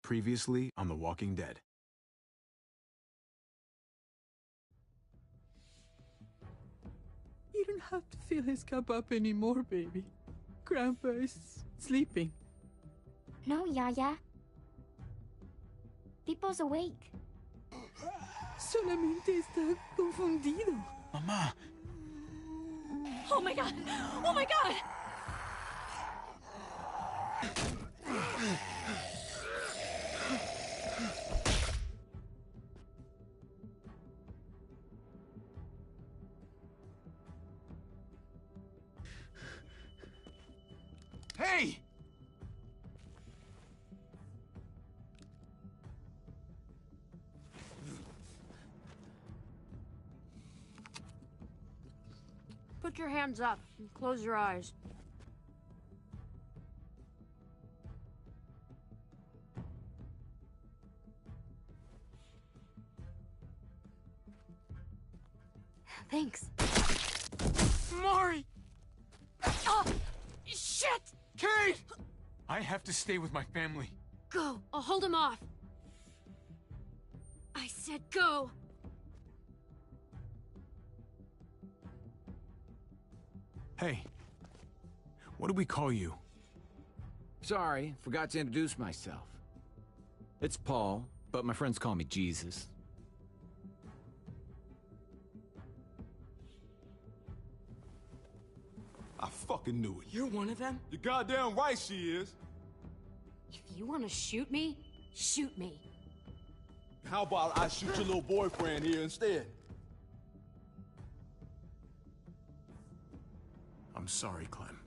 Previously on The Walking Dead. You don't have to fill his cup up anymore, baby. Grandpa is sleeping. No, Yaya. Pipo's awake. Solamente está confundido. Mamá! Oh my god! Oh my god! Hey! Put your hands up and close your eyes. Thanks. Mari! Oh! Shit! Kate! I have to stay with my family. Go! I'll hold him off. I said go! Hey, what do we call you? Sorry, forgot to introduce myself. It's Paul, but my friends call me Jesus. I fucking knew it. You're one of them? You're goddamn right she is. If you want to shoot me, shoot me. How about I shoot your little boyfriend here instead? I'm sorry, Clem.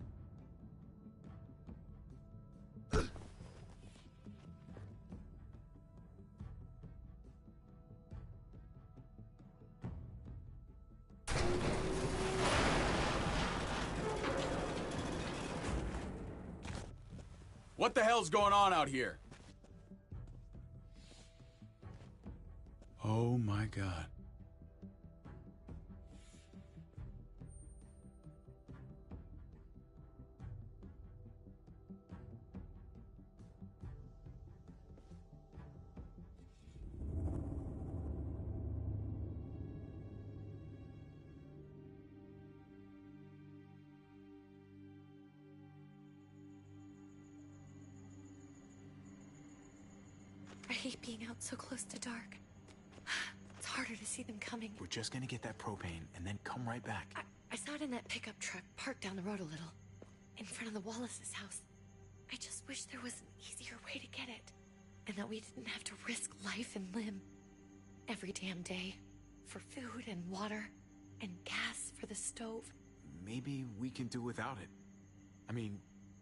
What the hell's going on out here? Oh my God. I hate being out so close to dark. It's harder to see them coming. We're just gonna get that propane and then come right back. I saw it in that pickup truck parked down the road a little, in front of the Wallace's house. I just wish there was an easier way to get it, and that we didn't have to risk life and limb every damn day for food and water and gas for the stove. Maybe we can do without it. I mean,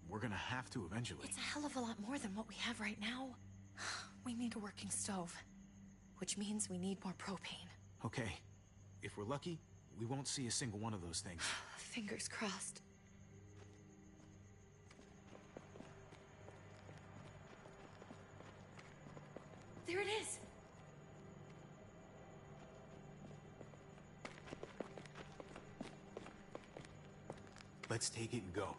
we're gonna have to eventually. It's a hell of a lot more than what we have right now. We need a working stove, which means we need more propane. Okay, if we're lucky, we won't see a single one of those things. Fingers crossed. There it is! Let's take it and go.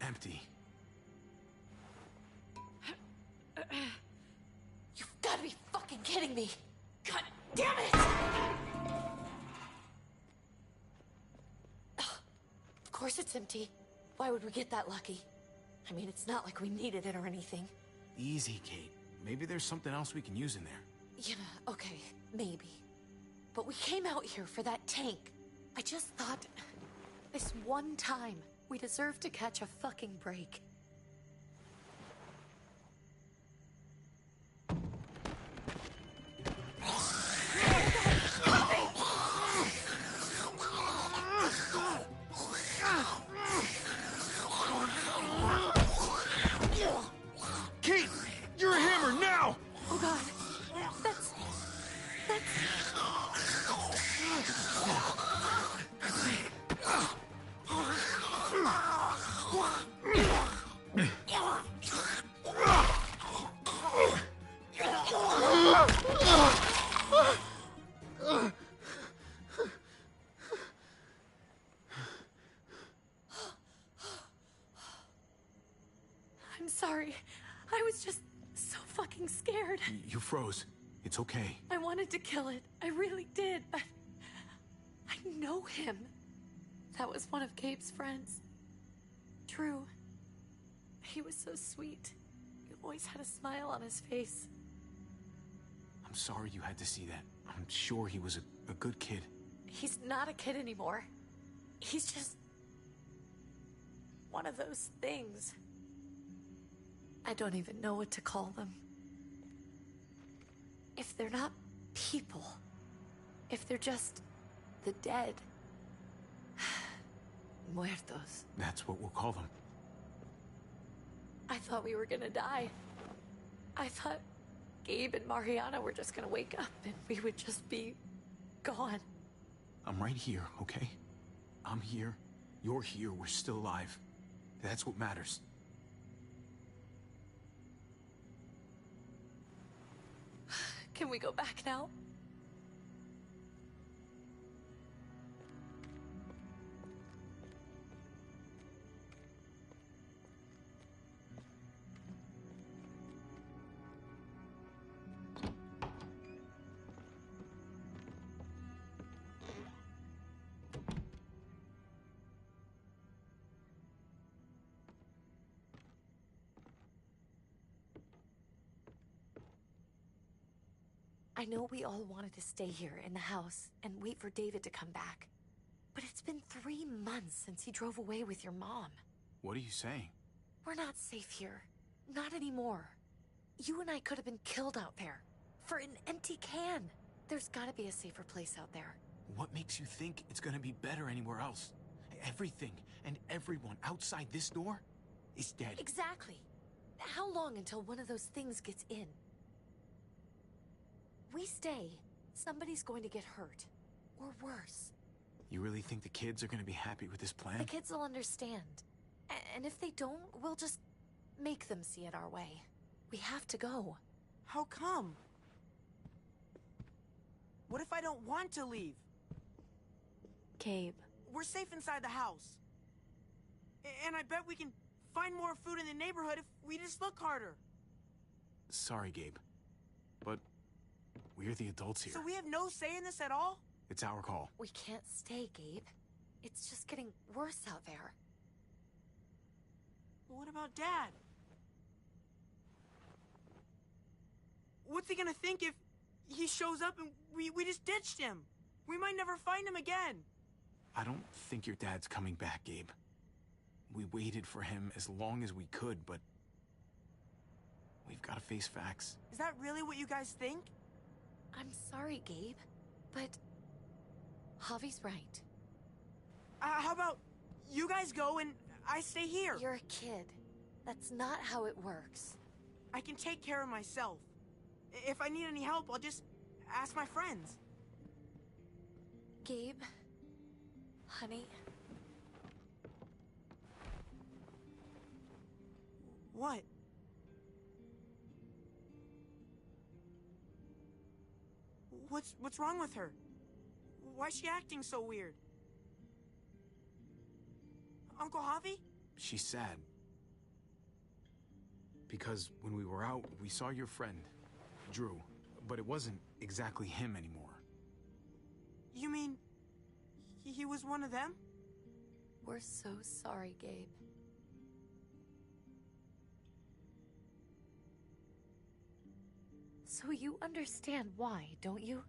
Empty. You've got to be fucking kidding me! God damn it! Of course it's empty. Why would we get that lucky? I mean, it's not like we needed it or anything. Easy, Kate. Maybe there's something else we can use in there. Yeah, okay, maybe. But we came out here for that tank. I just thought, this one time, we deserve to catch a fucking break. Kate! You're a hammer now! Oh god. That's... sorry. I was just so fucking scared. You froze. It's okay. I wanted to kill it. I really did, but I know him. That was one of Gabe's friends. Drew. He was so sweet. He always had a smile on his face. I'm sorry you had to see that. I'm sure he was a good kid. He's not a kid anymore. He's just one of those things. I don't even know what to call them. If they're not people, if they're just the dead, muertos. That's what we'll call them. I thought we were gonna die. I thought Gabe and Mariana were just gonna wake up and we would just be gone. I'm right here, okay? I'm here. You're here. We're still alive. That's what matters. Can we go back now? I know we all wanted to stay here in the house and wait for David to come back. But it's been 3 months since he drove away with your mom. What are you saying? We're not safe here. Not anymore. You and I could have been killed out there. For an empty can. There's gotta be a safer place out there. What makes you think it's gonna be better anywhere else? Everything and everyone outside this door is dead. Exactly. How long until one of those things gets in? We stay, somebody's going to get hurt. Or worse. You really think the kids are gonna be happy with this plan? The kids will understand. And if they don't, we'll just make them see it our way. We have to go. How come? What if I don't want to leave? Gabe. We're safe inside the house. And I bet we can find more food in the neighborhood if we just look harder. Sorry, Gabe. But we're the adults here. So we have no say in this at all? It's our call. We can't stay, Gabe. It's just getting worse out there. But what about Dad? What's he gonna think if he shows up and we just ditched him? We might never find him again. I don't think your dad's coming back, Gabe. We waited for him as long as we could, but we've got to face facts. Is that really what you guys think? I'm sorry, Gabe, but Javi's right. How about you guys go and I stay here? You're a kid. That's not how it works. I can take care of myself. If I need any help, I'll just ask my friends. Gabe, honey. What? What's wrong with her? Why's she acting so weird? Uncle Javi? She's sad. Because when we were out, we saw your friend, Drew. But it wasn't exactly him anymore. You mean he was one of them? We're so sorry, Gabe. So you understand why, don't you?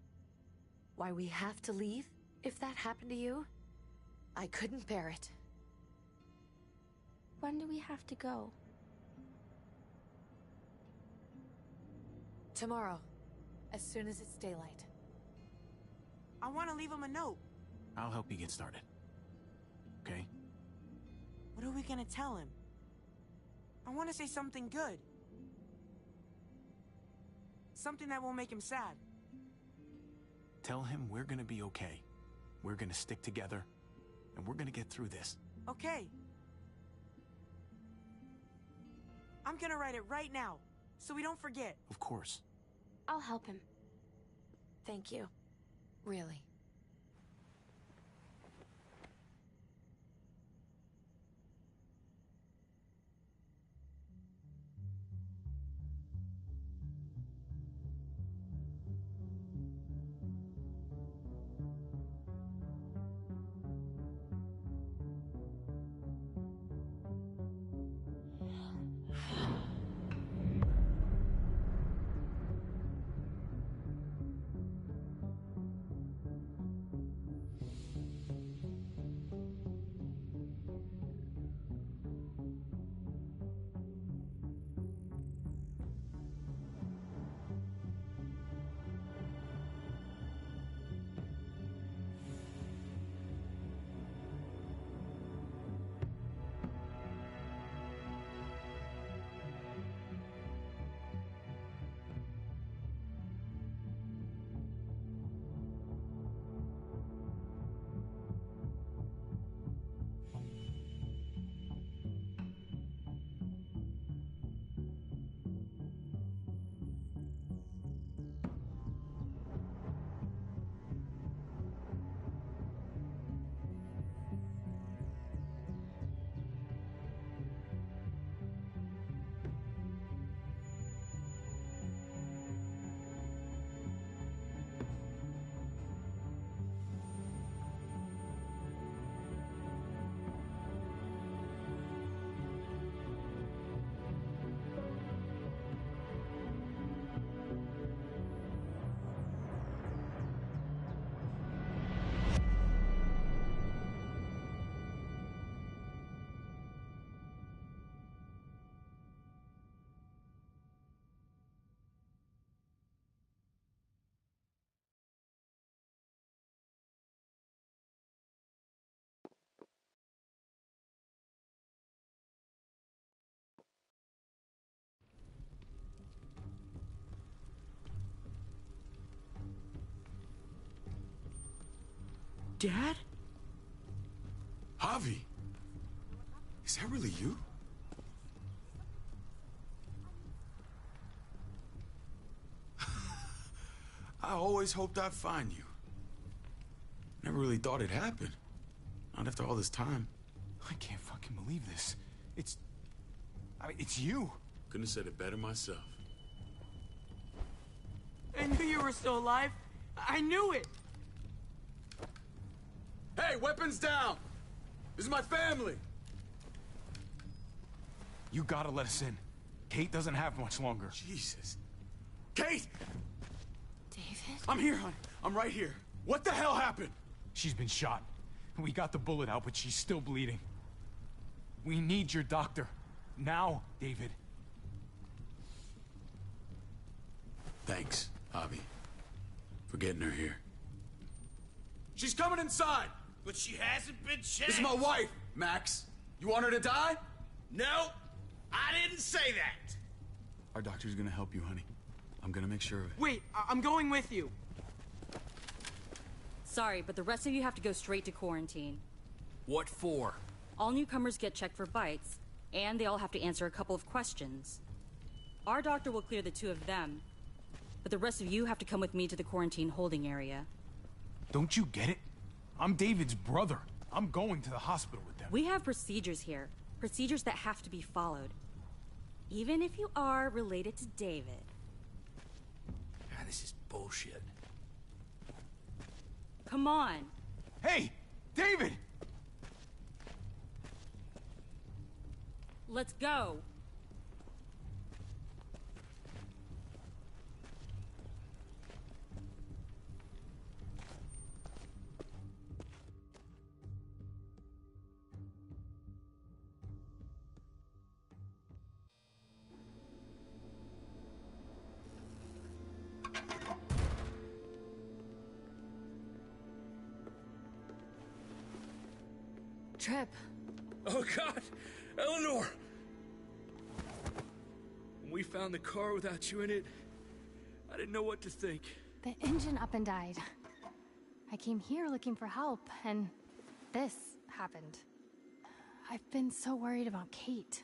Why we have to leave if that happened to you? I couldn't bear it. When do we have to go? Tomorrow, as soon as it's daylight. I want to leave him a note. I'll help you get started. Okay? What are we gonna tell him? I want to say something good. Something that won't make him sad. Tell him we're gonna be okay. We're gonna stick together, and we're gonna get through this. Okay. I'm gonna write it right now, so we don't forget. Of course. I'll help him. Thank you. Really. Dad? Javi, is that really you? I always hoped I'd find you. Never really thought it'd happen. Not after all this time. I can't fucking believe this. It's you. Couldn't have said it better myself. I knew you were still alive. I knew it. Hey, weapons down! This is my family! You gotta let us in. Kate doesn't have much longer. Jesus. Kate! David? I'm here, hon. I'm right here. What the hell happened? She's been shot. We got the bullet out, but she's still bleeding. We need your doctor. Now, David. Thanks, Javi, for getting her here. She's coming inside! But she hasn't been checked. This is my wife, Max. You want her to die? No, I didn't say that. Our doctor's gonna help you, honey. I'm gonna make sure of it. Wait, I'm going with you. Sorry, but the rest of you have to go straight to quarantine. What for? All newcomers get checked for bites, and they all have to answer a couple of questions. Our doctor will clear the two of them, but the rest of you have to come with me to the quarantine holding area. Don't you get it? I'm David's brother. I'm going to the hospital with them. We have procedures here. Procedures that have to be followed. Even if you are related to David. Ah, this is bullshit. Come on. Hey, David! Let's go. Trip. Oh, God! Eleanor! When we found the car without you in it, I didn't know what to think. The engine up and died. I came here looking for help, and this happened. I've been so worried about Kate.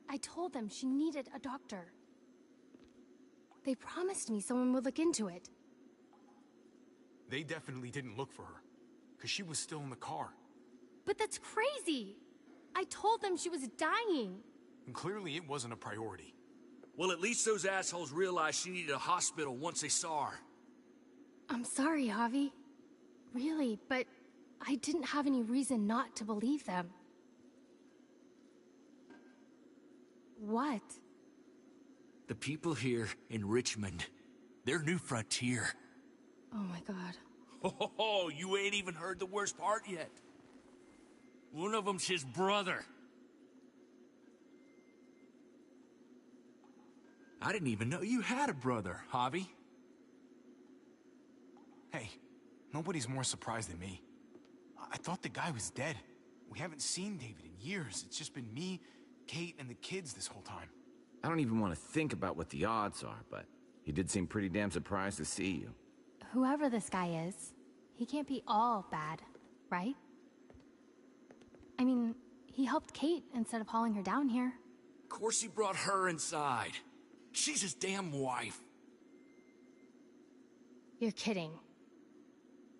I told them she needed a doctor. They promised me someone would look into it. They definitely didn't look for her, because she was still in the car. But that's crazy! I told them she was dying. And clearly it wasn't a priority. Well, at least those assholes realized she needed a hospital once they saw her. I'm sorry, Javi. Really, but I didn't have any reason not to believe them. What? The people here in Richmond, their new frontier. Oh my god. Oh, you ain't even heard the worst part yet. One of them's his brother. I didn't even know you had a brother, Javi. Hey, nobody's more surprised than me. I thought the guy was dead. We haven't seen David in years. It's just been me, Kate, and the kids this whole time. I don't even want to think about what the odds are, but he did seem pretty damn surprised to see you. Whoever this guy is, he can't be all bad, right? I mean, he helped Kate instead of hauling her down here. Of course he brought her inside. She's his damn wife. You're kidding.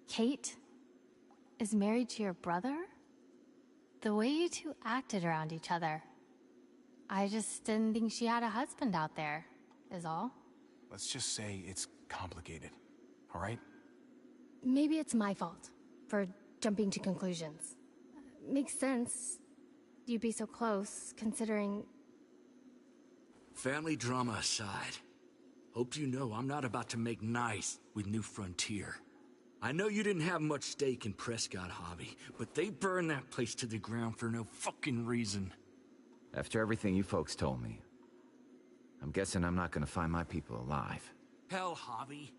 Kate is married to your brother? The way you two acted around each other. I just didn't think she had a husband out there, is all. Let's just say it's complicated, all right? Maybe it's my fault for jumping to conclusions. Makes sense. You'd be so close, considering... Family drama aside, hope you know I'm not about to make nice with New Frontier. I know you didn't have much stake in Prescott, Javi, but they burned that place to the ground for no fucking reason. After everything you folks told me, I'm guessing I'm not gonna find my people alive. Hell, Javi.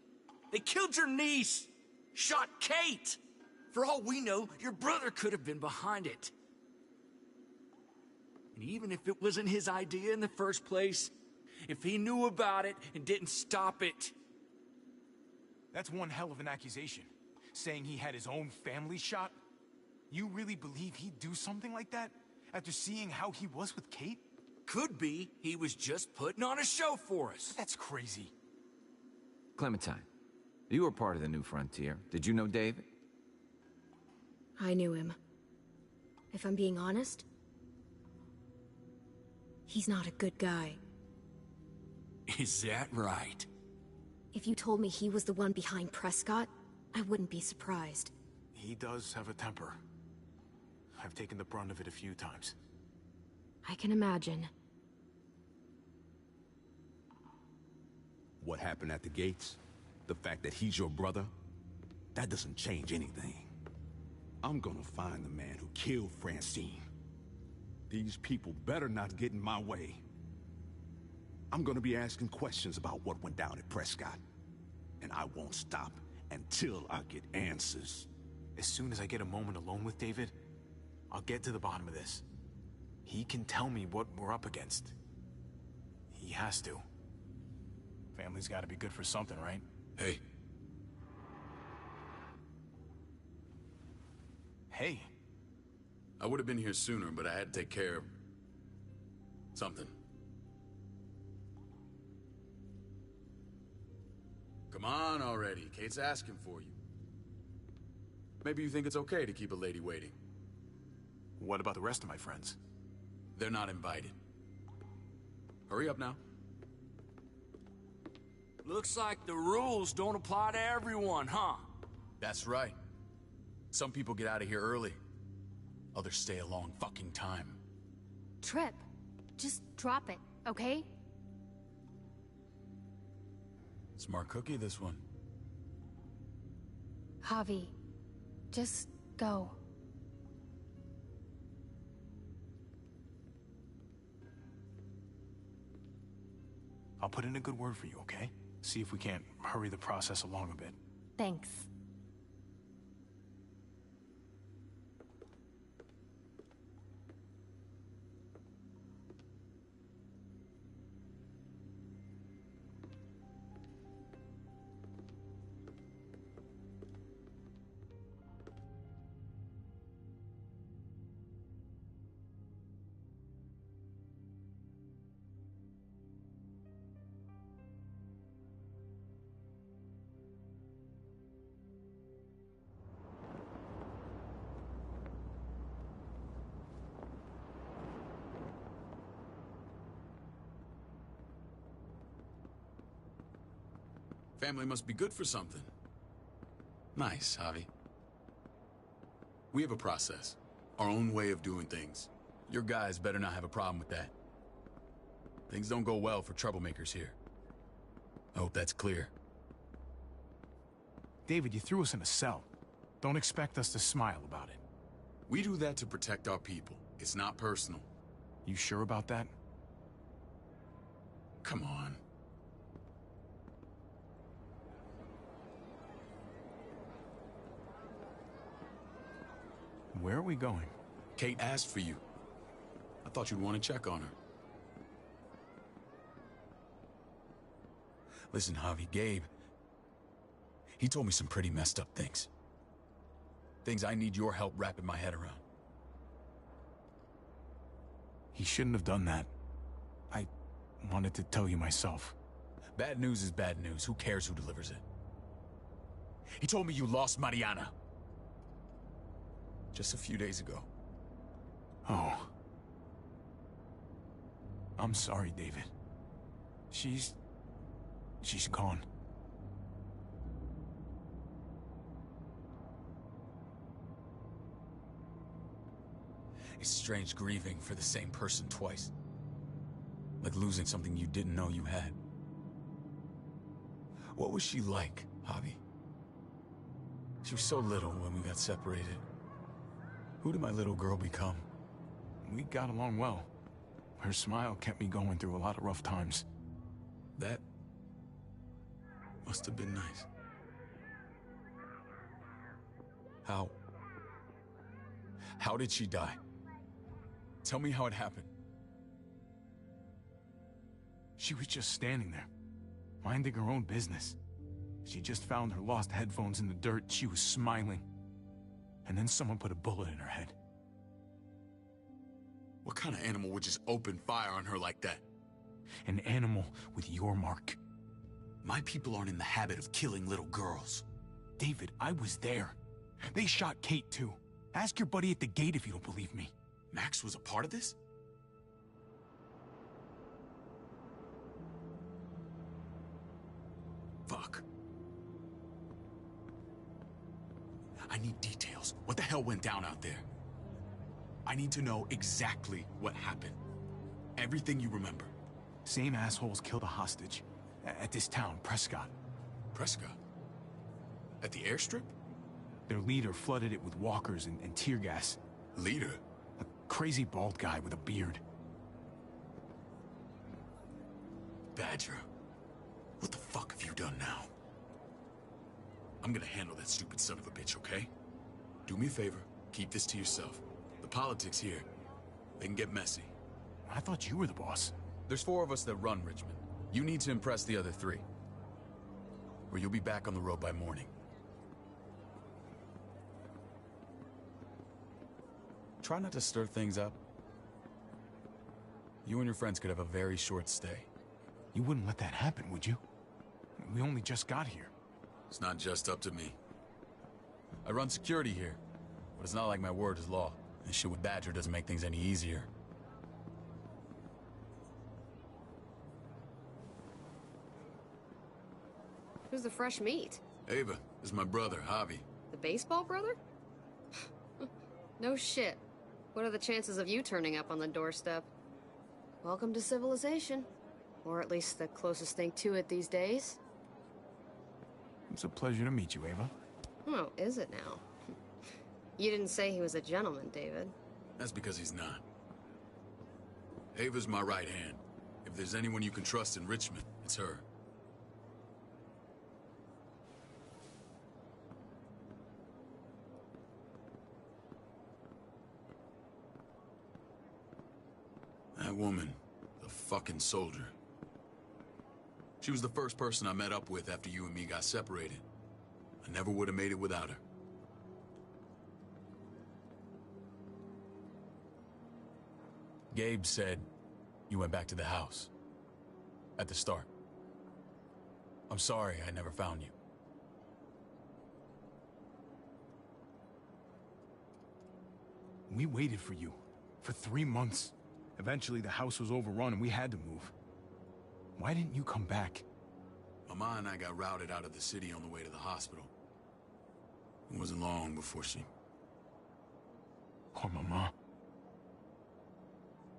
They killed your niece! Shot Kate! For all we know, your brother could have been behind it. And even if it wasn't his idea in the first place, if he knew about it and didn't stop it... That's one hell of an accusation. saying he had his own family shot? You really believe he'd do something like that after seeing how he was with Kate? Could be he was just putting on a show for us. That's crazy. Clementine, you were part of the New Frontier. Did you know David? I knew him. If I'm being honest, he's not a good guy. Is that right? If you told me he was the one behind Prescott, I wouldn't be surprised. He does have a temper. I've taken the brunt of it a few times. I can imagine. What happened at the gates? The fact that he's your brother? That doesn't change anything. I'm gonna find the man who killed Francine. These people better not get in my way. I'm gonna be asking questions about what went down at Prescott. And I won't stop until I get answers. As soon as I get a moment alone with David, I'll get to the bottom of this. He can tell me what we're up against. He has to. Family's gotta be good for something, right? Hey. Hey. I would have been here sooner, but I had to take care of something. Come on already. Kate's asking for you. Maybe you think it's okay to keep a lady waiting. What about the rest of my friends? They're not invited. Hurry up now. Looks like the rules don't apply to everyone, huh? That's right. Some people get out of here early. Others stay a long fucking time. Trip, just drop it, okay? Smart cookie, this one. Javi, just go. I'll put in a good word for you, okay? See if we can't hurry the process along a bit. Thanks. Family must be good for something. Nice, Javi. We have a process. Our own way of doing things. Your guys better not have a problem with that. Things don't go well for troublemakers here. I hope that's clear. David, you threw us in a cell. Don't expect us to smile about it. We do that to protect our people. It's not personal. You sure about that? Come on. Where are we going? Kate asked for you. I thought you'd want to check on her. Listen, Javi, Gabe, he told me some pretty messed up things. Things I need your help wrapping my head around. He shouldn't have done that. I wanted to tell you myself. Bad news is bad news. Who cares who delivers it? He told me you lost Mariana. Just a few days ago. Oh. I'm sorry, David. She's gone. It's strange grieving for the same person twice. Like losing something you didn't know you had. What was she like, Javi? She was so little when we got separated. Who did my little girl become? We got along well. Her smile kept me going through a lot of rough times. That must have been nice. How did she die? Tell me how it happened. She was just standing there, minding her own business. She just found her lost headphones in the dirt. She was smiling. And then someone put a bullet in her head. What kind of animal would just open fire on her like that? An animal with your mark. My people aren't in the habit of killing little girls. David, I was there. They shot Kate too. Ask your buddy at the gate if you don't believe me. Max was a part of this? Fuck. I need details. What the hell went down out there? I need to know exactly what happened. Everything you remember. Same assholes killed a hostage. At this town, Prescott. Prescott? At the airstrip? Their leader flooded it with walkers and tear gas. Leader? A crazy bald guy with a beard. Badger, what the fuck have you done now? I'm gonna handle that stupid son of a bitch, okay? Do me a favor, keep this to yourself. The politics here, they can get messy. I thought you were the boss. There's 4 of us that run Richmond. You need to impress the other 3. Or you'll be back on the road by morning. Try not to stir things up. You and your friends could have a very short stay. You wouldn't let that happen, would you? We only just got here. It's not just up to me. I run security here, but it's not like my word is law. And shit with Badger doesn't make things any easier. Who's the fresh meat? Ava, this is my brother, Javi. The baseball brother? No shit. What are the chances of you turning up on the doorstep? Welcome to civilization. Or at least the closest thing to it these days. It's a pleasure to meet you, Ava. Oh, is it now? You didn't say he was a gentleman, David. That's because he's not. Ava's my right hand. If there's anyone you can trust in Richmond, it's her. That woman, the fucking soldier. She was the first person I met up with after you and me got separated. I never would have made it without her. Gabe said you went back to the house. At the start. I'm sorry I never found you. We waited for you. For 3 months. Eventually the house was overrun and we had to move. Why didn't you come back? Mama and I got routed out of the city on the way to the hospital. It wasn't long before she... Poor Mama.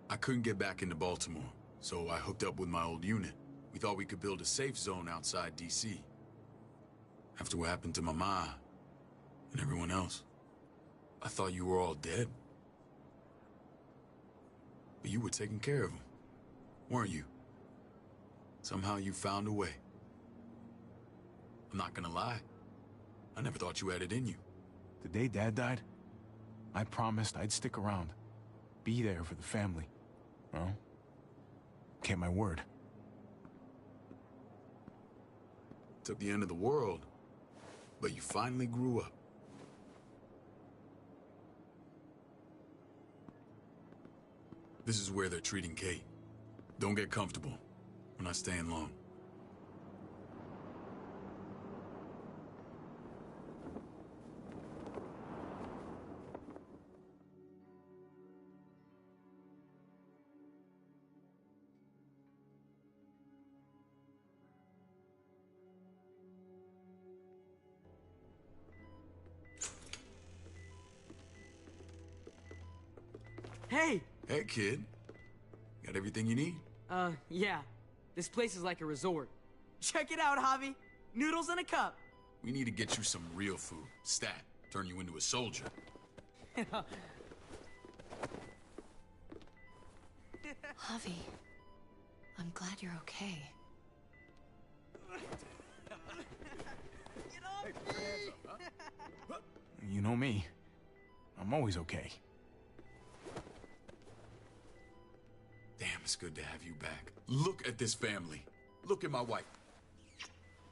I couldn't get back into Baltimore, so I hooked up with my old unit. We thought we could build a safe zone outside D.C. After what happened to Mama and everyone else, I thought you were all dead. But you were taking care of them, weren't you? Somehow you found a way. I'm not gonna lie. I never thought you had it in you. The day Dad died, I promised I'd stick around. Be there for the family. Well, kept my word. Took the end of the world, but you finally grew up. This is where they're treating Kate. Don't get comfortable. We're not staying long. Hey! Hey, kid. Got everything you need? Yeah. This place is like a resort. Check it out, Javi. Noodles in a cup. We need to get you some real food. Stat. Turn you into a soldier. Javi, I'm glad you're okay. You know me. I'm always okay. Damn, it's good to have you back. Look at this family. Look at my wife.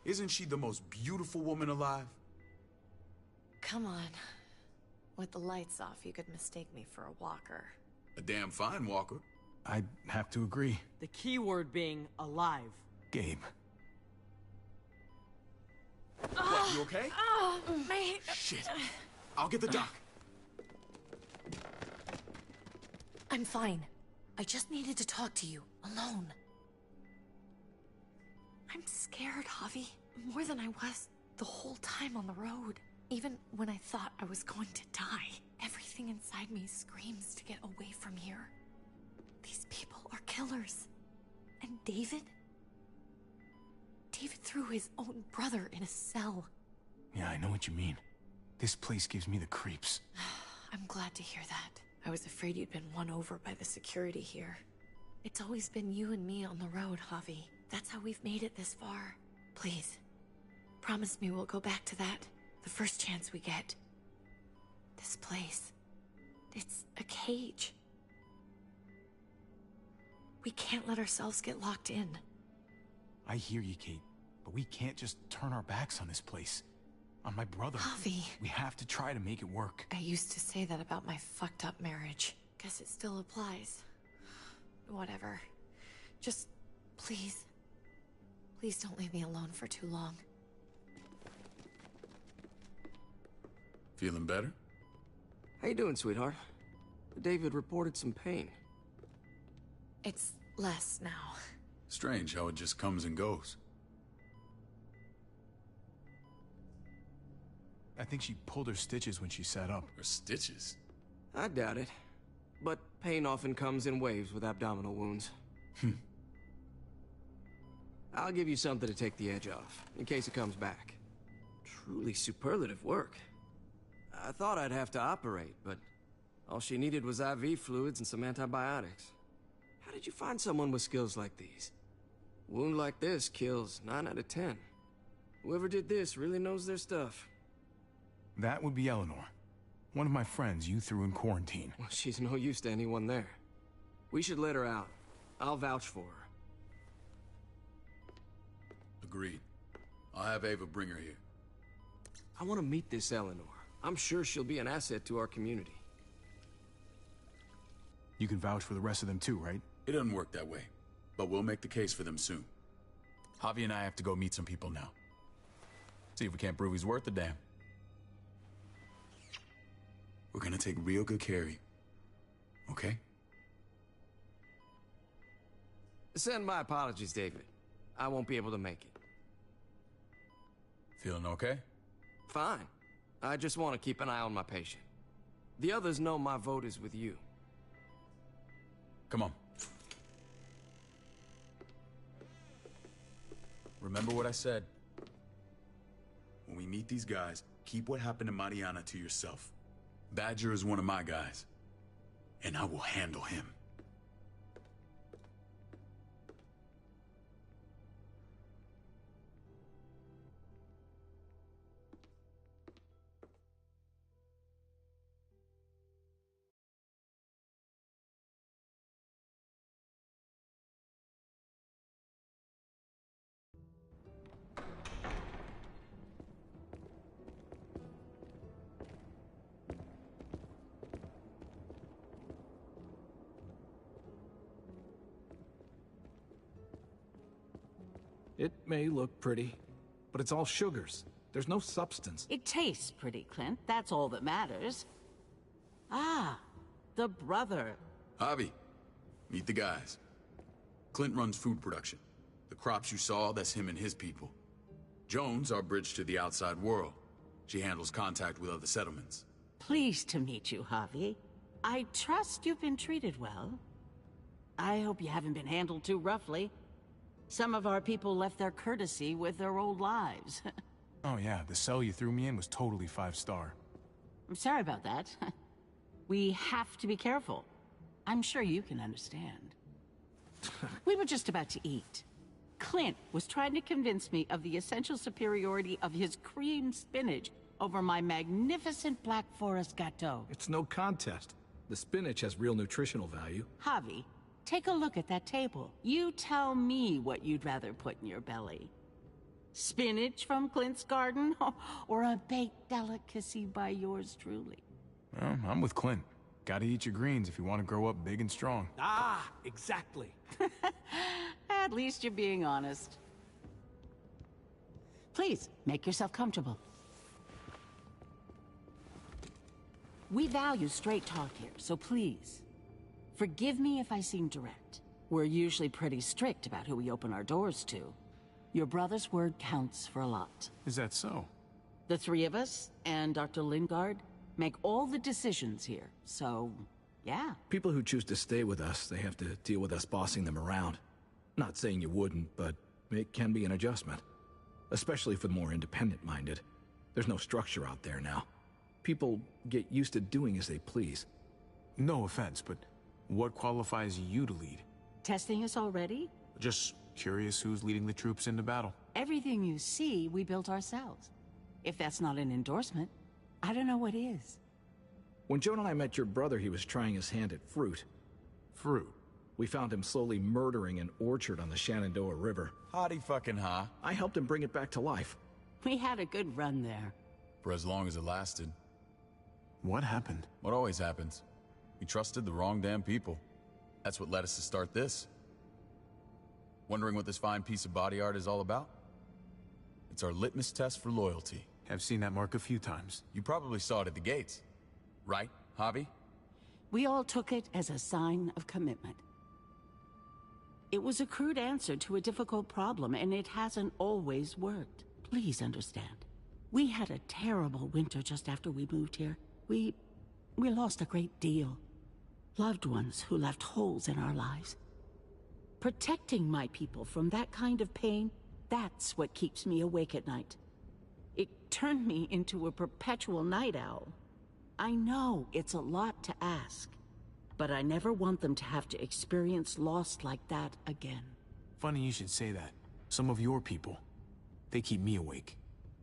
Isn't she the most beautiful woman alive? Come on. With the lights off, you could mistake me for a walker. A damn fine walker. I'd have to agree. The key word being alive. Gabe. What, you okay? Oh, my... Shit. I'll get the doc. I'm fine. I just needed to talk to you, alone. I'm scared, Javi. More than I was the whole time on the road. Even when I thought I was going to die, everything inside me screams to get away from here. These people are killers. And David? David threw his own brother in a cell. Yeah, I know what you mean. This place gives me the creeps. I'm glad to hear that. I was afraid you'd been won over by the security here. It's always been you and me on the road, Javi. That's how we've made it this far. Please, promise me we'll go back to that the first chance we get. This place, it's a cage. We can't let ourselves get locked in. I hear you, Kate, but we can't just turn our backs on this place. On my brother. Javi. We have to try to make it work. I used to say that about my fucked up marriage. Guess it still applies. Whatever. Just, please. Please don't leave me alone for too long. Feeling better? How you doing, sweetheart? David reported some pain. It's less now. Strange how it just comes and goes. I think she pulled her stitches when she sat up. Her stitches? I doubt it. But pain often comes in waves with abdominal wounds. I'll give you something to take the edge off, in case it comes back. Truly superlative work. I thought I'd have to operate, but all she needed was IV fluids and some antibiotics. How did you find someone with skills like these? A wound like this kills 9 out of 10. Whoever did this really knows their stuff. That would be Eleanor. One of my friends you threw in quarantine. Well, she's no use to anyone there. We should let her out. I'll vouch for her. Agreed. I'll have Ava bring her here. I want to meet this Eleanor. I'm sure she'll be an asset to our community. You can vouch for the rest of them too, right? It doesn't work that way, but we'll make the case for them soon. Javi and I have to go meet some people now. See if we can't prove he's worth the damn. We're gonna take real good care of you. Okay? Send my apologies, David. I won't be able to make it. Feeling okay? Fine. I just want to keep an eye on my patient. The others know my vote is with you. Come on. Remember what I said. When we meet these guys, keep what happened to Mariana to yourself. Badger is one of my guys, and I will handle him. It may look pretty, but it's all sugars. There's no substance. It tastes pretty, Clint. That's all that matters. Ah, the brother. Javi, meet the guys. Clint runs food production. The crops you saw, that's him and his people. Jones, our bridge to the outside world. She handles contact with other settlements. Pleased to meet you, Javi. I trust you've been treated well. I hope you haven't been handled too roughly. Some of our people left their courtesy with their old lives. Oh yeah, the cell you threw me in was totally 5-star. I'm sorry about that. We have to be careful. I'm sure you can understand. We were just about to eat. Clint was trying to convince me of the essential superiority of his creamed spinach over my magnificent Black Forest gâteau. It's no contest. The spinach has real nutritional value. Javi, take a look at that table. You tell me what you'd rather put in your belly. Spinach from Clint's garden? Or a baked delicacy by yours truly? Well, I'm with Clint. Gotta eat your greens if you want to grow up big and strong. Ah, exactly. At least you're being honest. Please, make yourself comfortable. We value straight talk here, so please, forgive me if I seem direct. We're usually pretty strict about who we open our doors to. Your brother's word counts for a lot. Is that so? The three of us and Dr. Lingard make all the decisions here, so, yeah. People who choose to stay with us, they have to deal with us bossing them around. Not saying you wouldn't, but it can be an adjustment. Especially for the more independent-minded. There's no structure out there now. People get used to doing as they please. No offense, but what qualifies you to lead? Testing us already? Just curious who's leading the troops into battle. Everything you see, we built ourselves. If that's not an endorsement, I don't know what is. When Joan and I met your brother, he was trying his hand at fruit. Fruit? We found him slowly murdering an orchard on the Shenandoah River. Howdy fucking ha. I helped him bring it back to life. We had a good run there. For as long as it lasted. What happened? What always happens. We trusted the wrong damn people. That's what led us to start this. Wondering what this fine piece of body art is all about? It's our litmus test for loyalty. I've seen that mark a few times. You probably saw it at the gates. Right, Javi? We all took it as a sign of commitment. It was a crude answer to a difficult problem, and it hasn't always worked. Please understand. We had a terrible winter just after we moved here. We lost a great deal. Loved ones who left holes in our lives. Protecting my people from that kind of pain, that's what keeps me awake at night. It turned me into a perpetual night owl. I know it's a lot to ask, but I never want them to have to experience loss like that again. Funny you should say that. Some of your people, they keep me awake.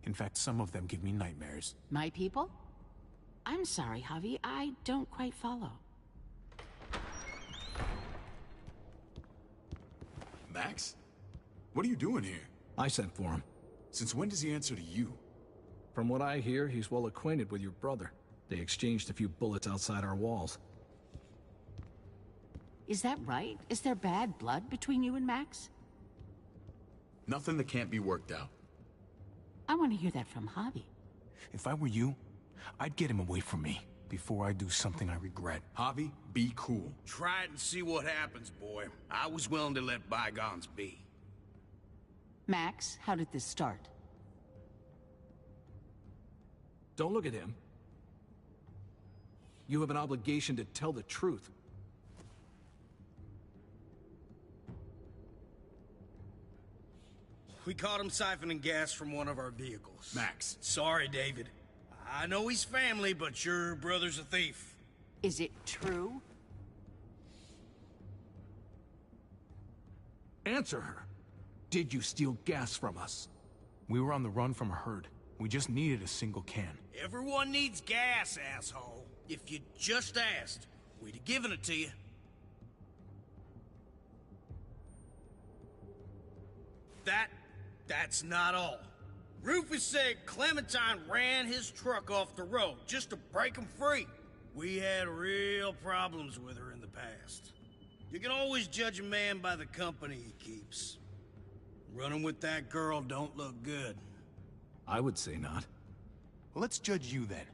In fact, some of them give me nightmares. My people? I'm sorry, Javi, I don't quite follow. Max? What are you doing here? I sent for him. Since when does he answer to you? From what I hear, he's well acquainted with your brother. They exchanged a few bullets outside our walls. Is that right? Is there bad blood between you and Max? Nothing that can't be worked out. I want to hear that from Javi. If I were you, I'd get him away from me before I do something I regret. Javi, be cool. Try it and see what happens, boy. I was willing to let bygones be. Max, how did this start? Don't look at him. You have an obligation to tell the truth. We caught him siphoning gas from one of our vehicles. Max. Sorry, David. I know he's family, but your brother's a thief. Is it true? Answer her. Did you steal gas from us? We were on the run from a herd. We just needed a single can. Everyone needs gas, asshole. If you just asked, we'd have given it to you. That's not all. Rufus said Clementine ran his truck off the road just to break him free. We had real problems with her in the past. You can always judge a man by the company he keeps. Running with that girl don't look good. I would say not. Well, let's judge you then.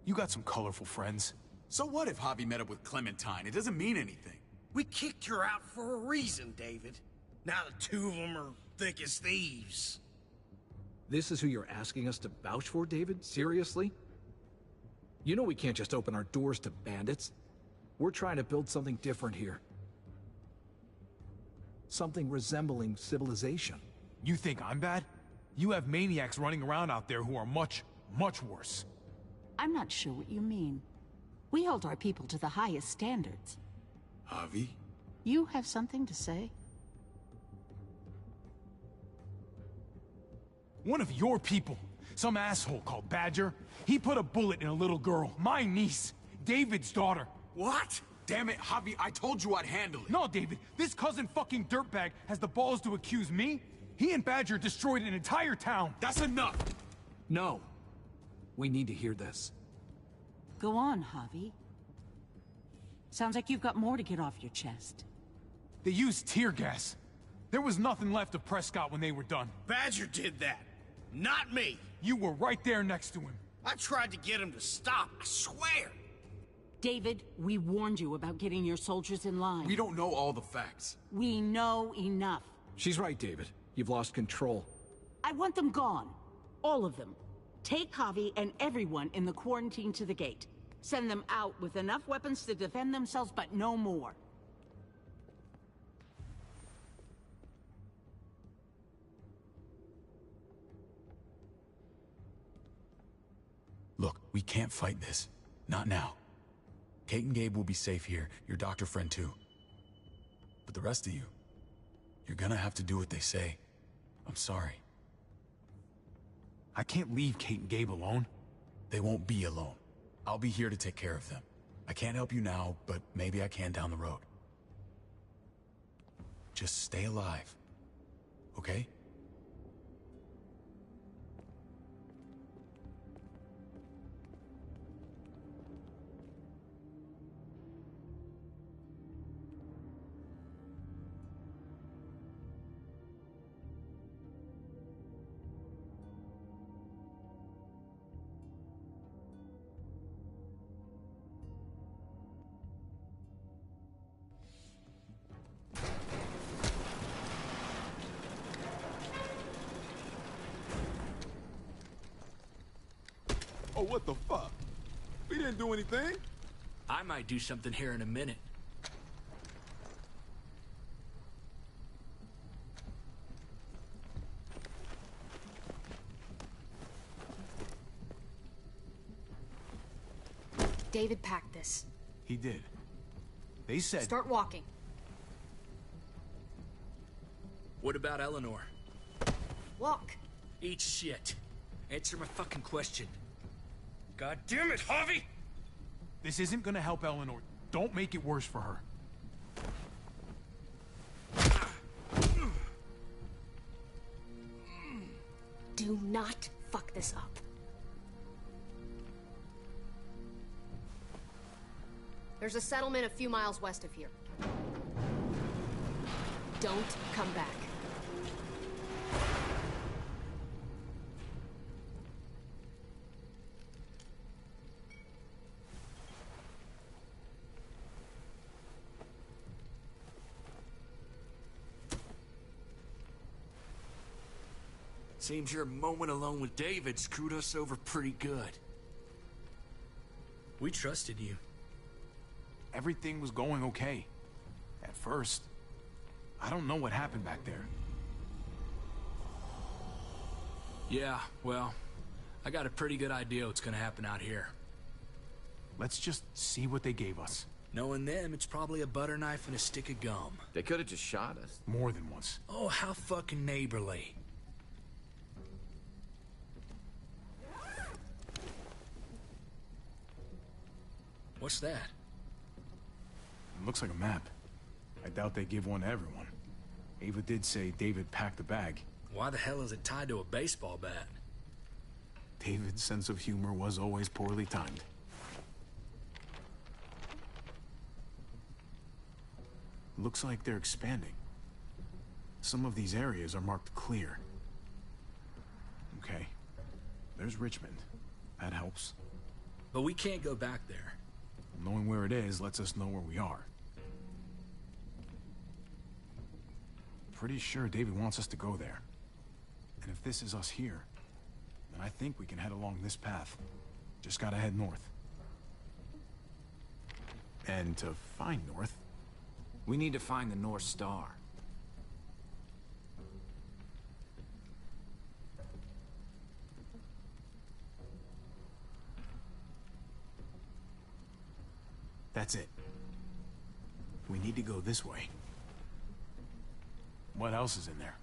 You got some colorful friends. So what if Javi met up with Clementine? It doesn't mean anything. We kicked her out for a reason, David. Now the two of them are thick as thieves. This is who you're asking us to vouch for, David? Seriously? You know we can't just open our doors to bandits. We're trying to build something different here. Something resembling civilization. You think I'm bad? You have maniacs running around out there who are much, much worse. I'm not sure what you mean. We hold our people to the highest standards. Javi? You have something to say? One of your people, some asshole called Badger, he put a bullet in a little girl, my niece, David's daughter. What? Damn it, Javi, I told you I'd handle it. No, David, this cousin fucking dirtbag has the balls to accuse me? He and Badger destroyed an entire town. That's enough! No. We need to hear this. Go on, Javi. Sounds like you've got more to get off your chest. They used tear gas. There was nothing left of Prescott when they were done. Badger did that, not me. You were right there next to him. I tried to get him to stop, I swear. David, we warned you about getting your soldiers in line. We don't know all the facts. We know enough. She's right, David. You've lost control. I want them gone. All of them. Take Javi and everyone in the quarantine to the gate. Send them out with enough weapons to defend themselves, but no more. Look, we can't fight this. Not now. Kate and Gabe will be safe here, your doctor friend too. But the rest of you, you're gonna have to do what they say. I'm sorry. I can't leave Kate and Gabe alone. They won't be alone. I'll be here to take care of them. I can't help you now, but maybe I can down the road. Just stay alive, okay? Oh, what the fuck? We didn't do anything. I might do something here in a minute. David packed this. He did. They said... Start walking. What about Eleanor? Walk. Eat shit. Answer my fucking question. God damn it, Javi! This isn't gonna help Eleanor. Don't make it worse for her. Do not fuck this up. There's a settlement a few miles west of here. Don't come back. Seems your moment alone with David screwed us over pretty good. We trusted you. Everything was going okay. At first. I don't know what happened back there. Yeah, well, I got a pretty good idea what's gonna happen out here. Let's just see what they gave us. Knowing them, it's probably a butter knife and a stick of gum. They could have just shot us. More than once. Oh, how fucking neighborly. What's that? It looks like a map. I doubt they give one to everyone. Ava did say David packed the bag. Why the hell is it tied to a baseball bat? David's sense of humor was always poorly timed. Looks like they're expanding. Some of these areas are marked clear. Okay. There's Richmond. That helps. But we can't go back there. Knowing where it is lets us know where we are. Pretty sure David wants us to go there. And if this is us here, then I think we can head along this path. Just gotta head north. And to find north... We need to find the North Star. That's it. We need to go this way. What else is in there?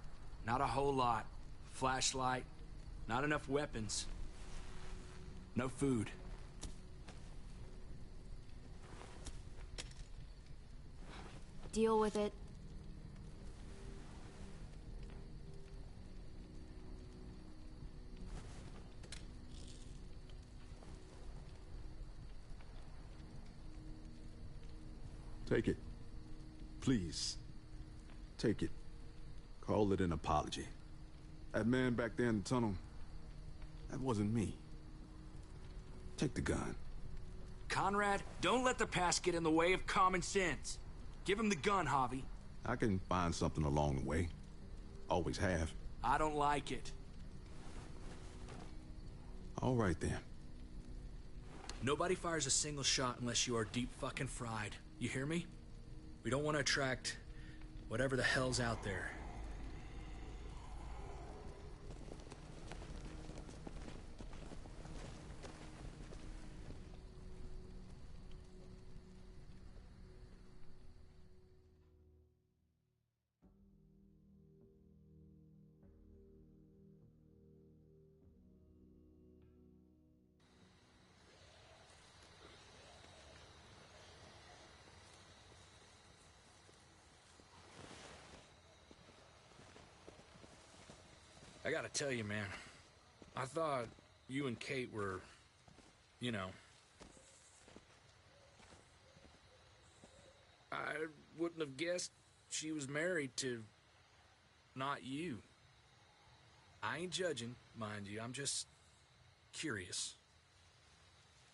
Not a whole lot. Flashlight. Not enough weapons. No food. Deal with it. Take it. Please. Take it. Call it an apology. That man back there in the tunnel, that wasn't me. Take the gun. Conrad, don't let the past get in the way of common sense. Give him the gun, Javi. I can find something along the way. Always have. I don't like it. All right, then. Nobody fires a single shot unless you are deep fucking fried. You hear me? We don't want to attract whatever the hell's out there. I gotta tell you, man, I thought you and Kate were, you know... I wouldn't have guessed she was married to not you. I ain't judging, mind you, I'm just curious.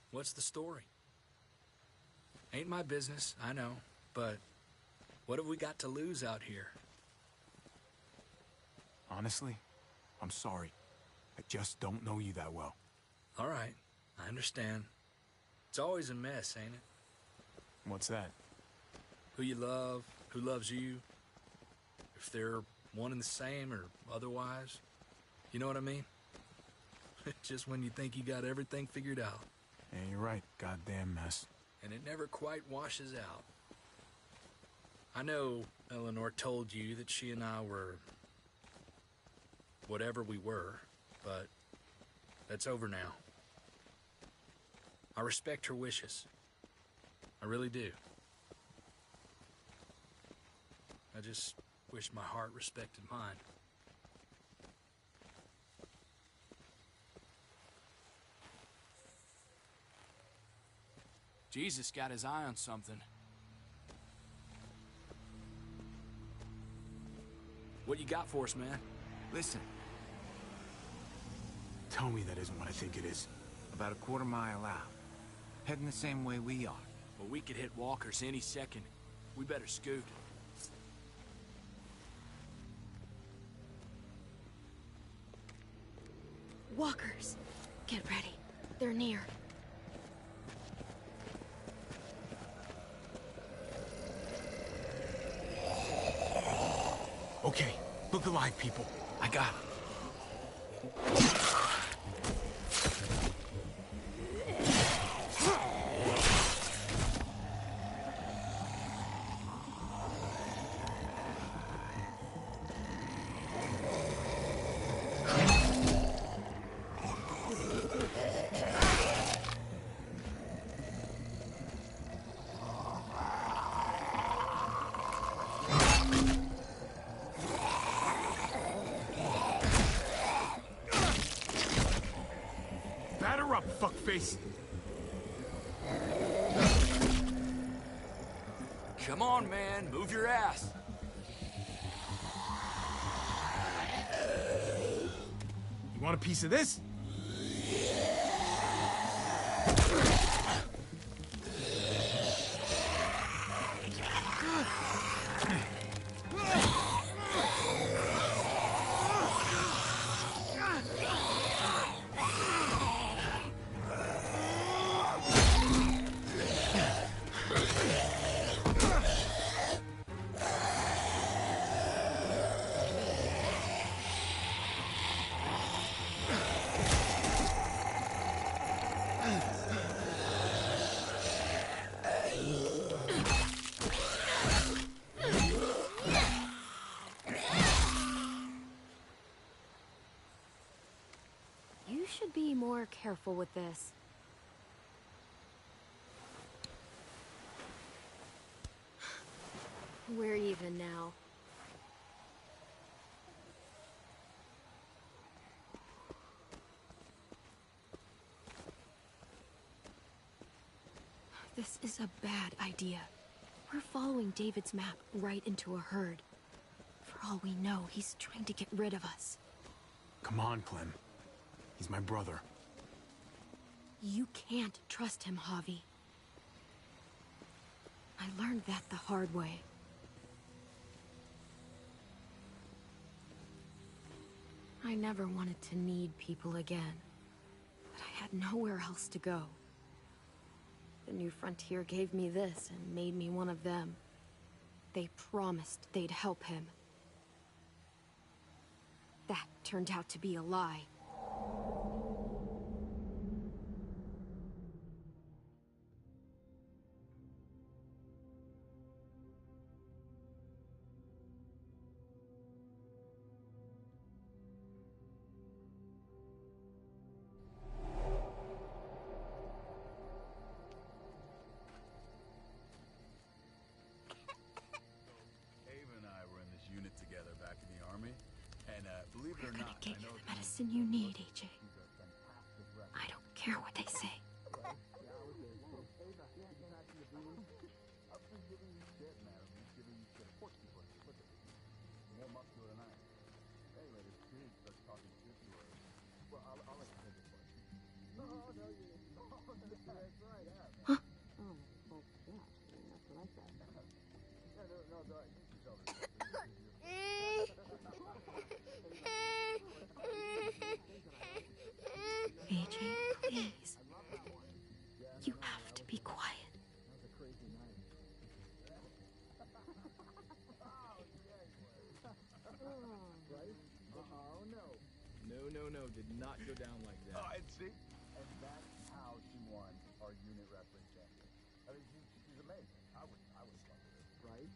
What's the story? Ain't my business, I know, but what have we got to lose out here? Honestly, I'm sorry. I just don't know you that well. All right, I understand. It's always a mess, ain't it? What's that? Who you love, who loves you, if they're one and the same or otherwise. You know what I mean? Just when you think you got everything figured out. Yeah, you're right. Goddamn mess. And it never quite washes out. I know Eleanor told you that she and I were whatever we were, but that's over now. I respect her wishes. I really do. I just wish my heart respected mine. Jesus got his eye on something. What you got for us, man? Listen. Tell me that isn't what I think it is. About a quarter-mile out. Heading the same way we are. Well, we could hit walkers any second. We better scoot. Walkers. Get ready. They're near. Okay, look alive, people. I got it. Fuckface. Come on, man. Move your ass. You want a piece of this? Be more careful with this. We're even now. This is a bad idea. We're following David's map right into a herd. For all we know, he's trying to get rid of us. Come on, Clem. He's my brother. You can't trust him, Javi. I learned that the hard way. I never wanted to need people again, but I had nowhere else to go. The New Frontier gave me this and made me one of them. They promised they'd help him. That turned out to be a lie. Believe it or not, Get you the medicine you need, AJ. I don't care what they say. Huh? AJ, please. You have to be quiet. No, did not go down like that. Oh, and see? And that's how she won our unit wrestling champion. I mean, she's amazing. I would love her, right?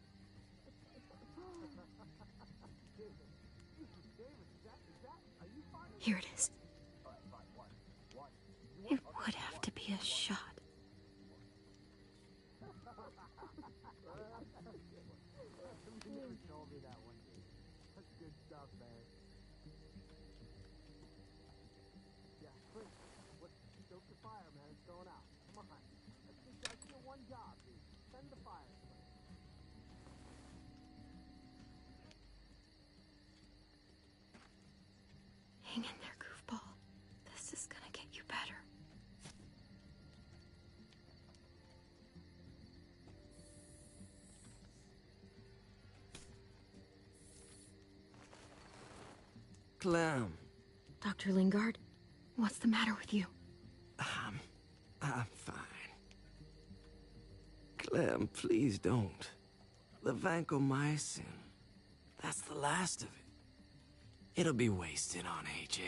Here it is. It would have to be a shot. Hang in there, goofball. This is gonna get you better. Clem. Dr. Lingard, what's the matter with you? I'm fine. Clem, please don't. The vancomycin. That's the last of it. It'll be wasted on AJ.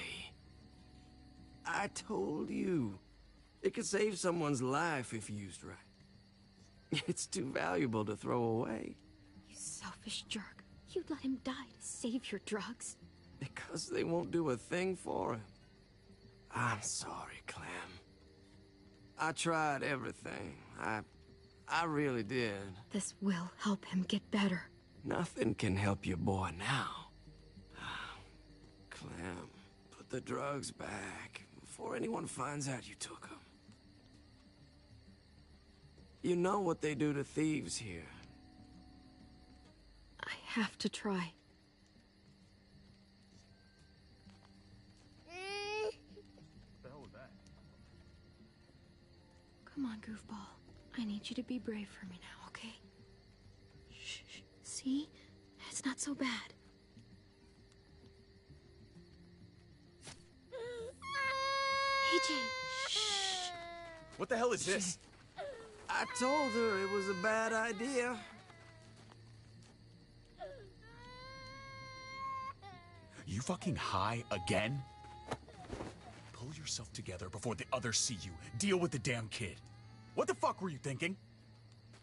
I told you. It could save someone's life if used right. It's too valuable to throw away. You selfish jerk. You'd let him die to save your drugs. Because they won't do a thing for him. I'm sorry, Clem. I tried everything. I really did. This will help him get better. Nothing can help your boy now. Clem, put the drugs back before anyone finds out you took them. You know what they do to thieves here. I have to try. What the hell was that? Come on, goofball. I need you to be brave for me now, okay? Shh. See? It's not so bad. AJ, shh. What the hell is this? I told her it was a bad idea. You fucking high again? Pull yourself together before the others see you. Deal with the damn kid. What the fuck were you thinking?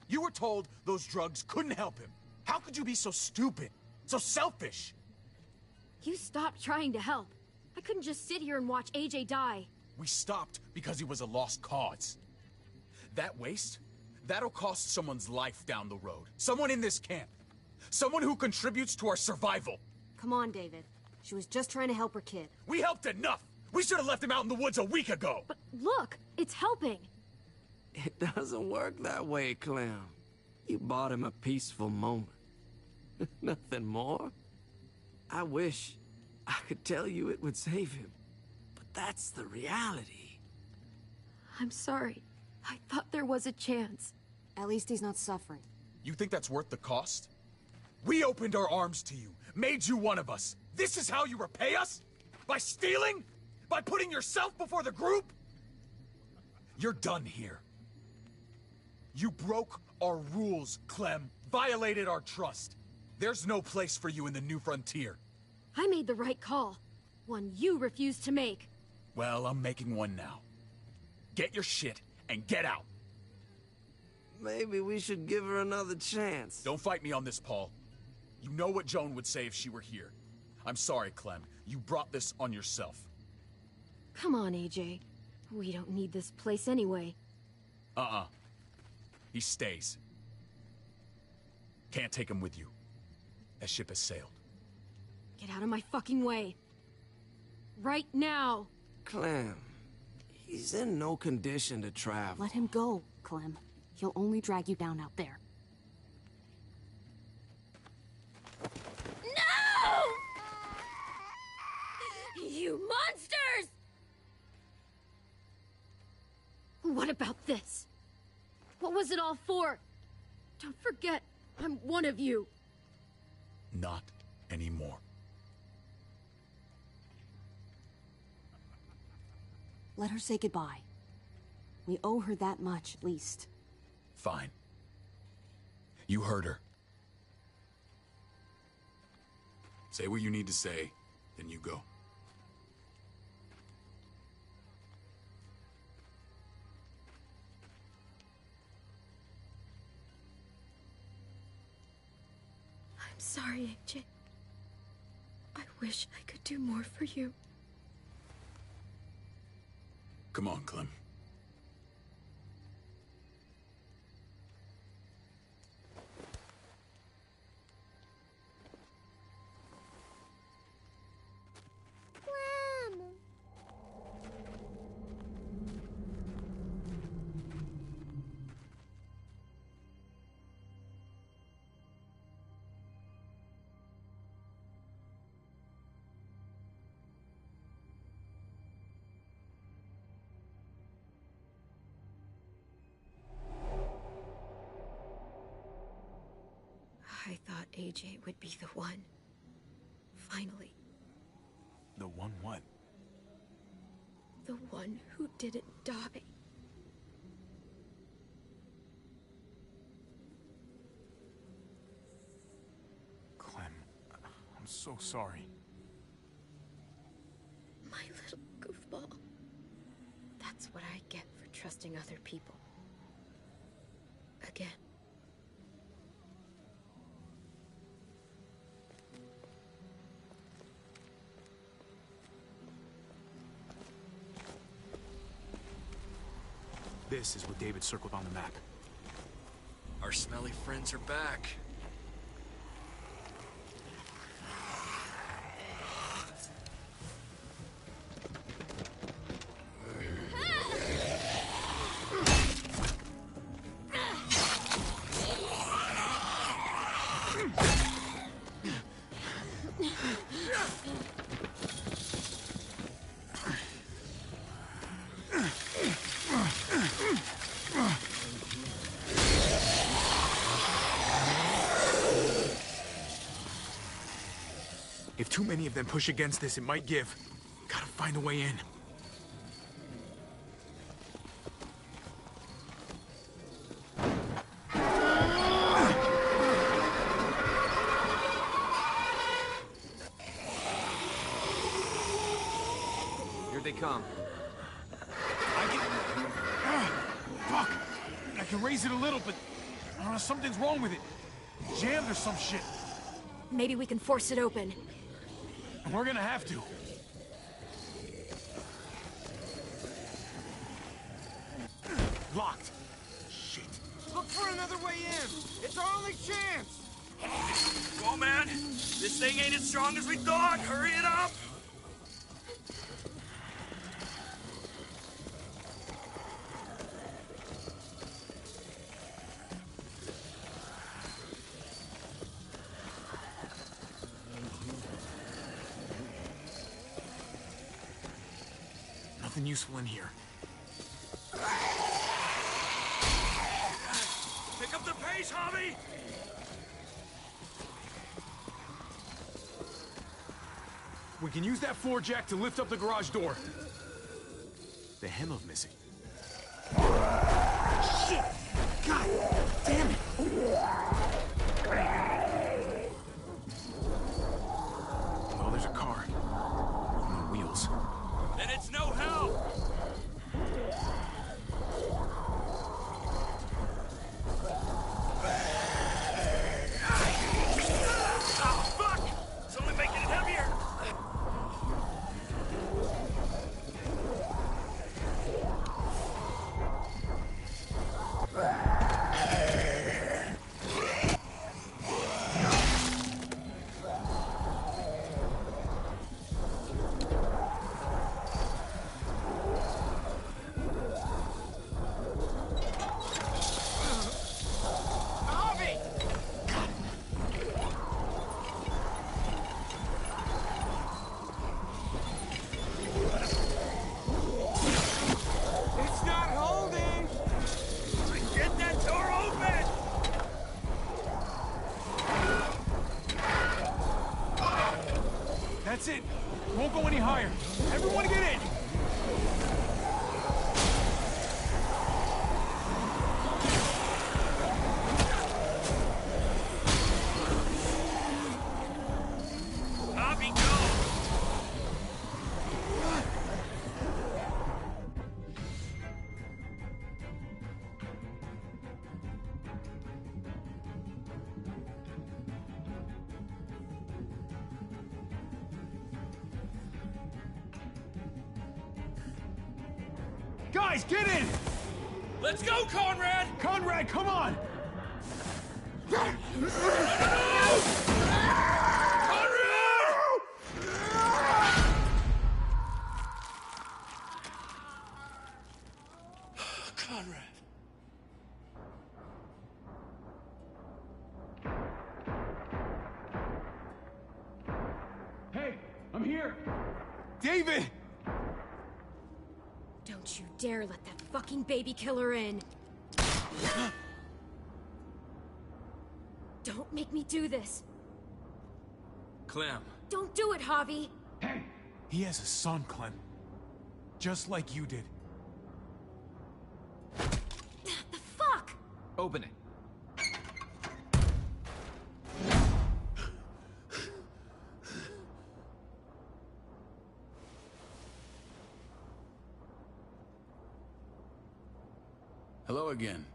You were told those drugs couldn't help him. How could you be so stupid? So selfish? You stopped trying to help. I couldn't just sit here and watch AJ die. We stopped because he was a lost cause. That waste, that'll cost someone's life down the road. Someone in this camp. Someone who contributes to our survival. Come on, David. She was just trying to help her kid. We helped enough! We should have left him out in the woods a week ago! But look, it's helping. It doesn't work that way, Clem. You bought him a peaceful moment. Nothing more. I wish I could tell you it would save him, but that's the reality. I'm sorry. I thought there was a chance. At least he's not suffering. You think that's worth the cost? We opened our arms to you, made you one of us. This is how you repay us? By stealing? By putting yourself before the group? You're done here. You broke our rules, Clem. Violated our trust. There's no place for you in the new frontier. I made the right call. One you refused to make. Well, I'm making one now. Get your shit and get out. Maybe we should give her another chance. Don't fight me on this, Paul. You know what Joan would say if she were here. I'm sorry, Clem. You brought this on yourself. Come on, AJ. We don't need this place anyway. He stays. Can't take him with you. That ship has sailed. Get out of my fucking way. Right now. Clem, he's in no condition to travel. Let him go, Clem. He'll only drag you down out there. No! You monsters! What about this? What was it all for? Don't forget, I'm one of you. Not anymore. Let her say goodbye. We owe her that much, at least. Fine. You heard her. Say what you need to say, then you go. I'm sorry, AJ. I wish I could do more for you. Come on, Clem. I thought AJ would be the one. Finally. The one what? The one who didn't die. Clem, I'm so sorry. My little goofball. That's what I get for trusting other people. Again. This is what David circled on the map. Our smelly friends are back. If too many of them push against this, it might give. Gotta find a way in. Here they come. Fuck! I can raise it a little, but something's wrong with it. Jammed or some shit. Maybe we can force it open. We're gonna have to. Locked. Shit. Look for another way in. It's our only chance. Come on, man. This thing ain't as strong as we thought. Hurry it up. something useful in here. Pick up the pace, Javi! We can use that floor jack to lift up the garage door. The handle's missing. Shit! God damn it! Well, there's a car. No wheels. Then it's no help! Oh, fuck! It's only making it heavier! It's not holding! Get that door open! That's it. Won't go any higher. Everyone get in! Javi, go! Guys, get in! Let's go, Conrad! Conrad, come on! Conrad. Hey, I'm here! David! Don't you dare let that fucking baby killer in. Don't make me do this. Clem. Don't do it, Javi. Hey! He has a son, Clem. Just like you did. The fuck? Open it. Hello again,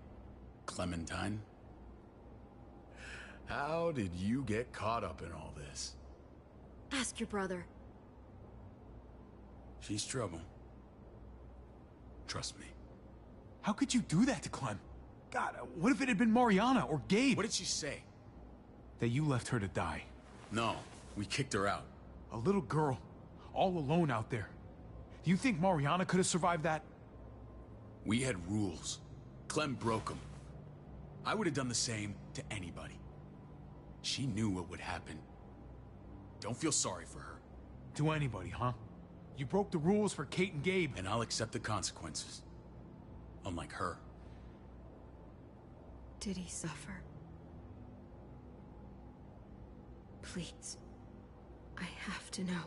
Clementine. How did you get caught up in all this? Ask your brother. She's trouble. Trust me. How could you do that to Clem? God, what if it had been Mariana or Gabe? What did she say? That you left her to die. No, we kicked her out. A little girl, all alone out there. Do you think Mariana could have survived that? We had rules. Clem broke them. I would have done the same to anybody. She knew what would happen. Don't feel sorry for her. To anybody, huh? You broke the rules for Kate and Gabe. And I'll accept the consequences. Unlike her. Did he suffer? Please. I have to know.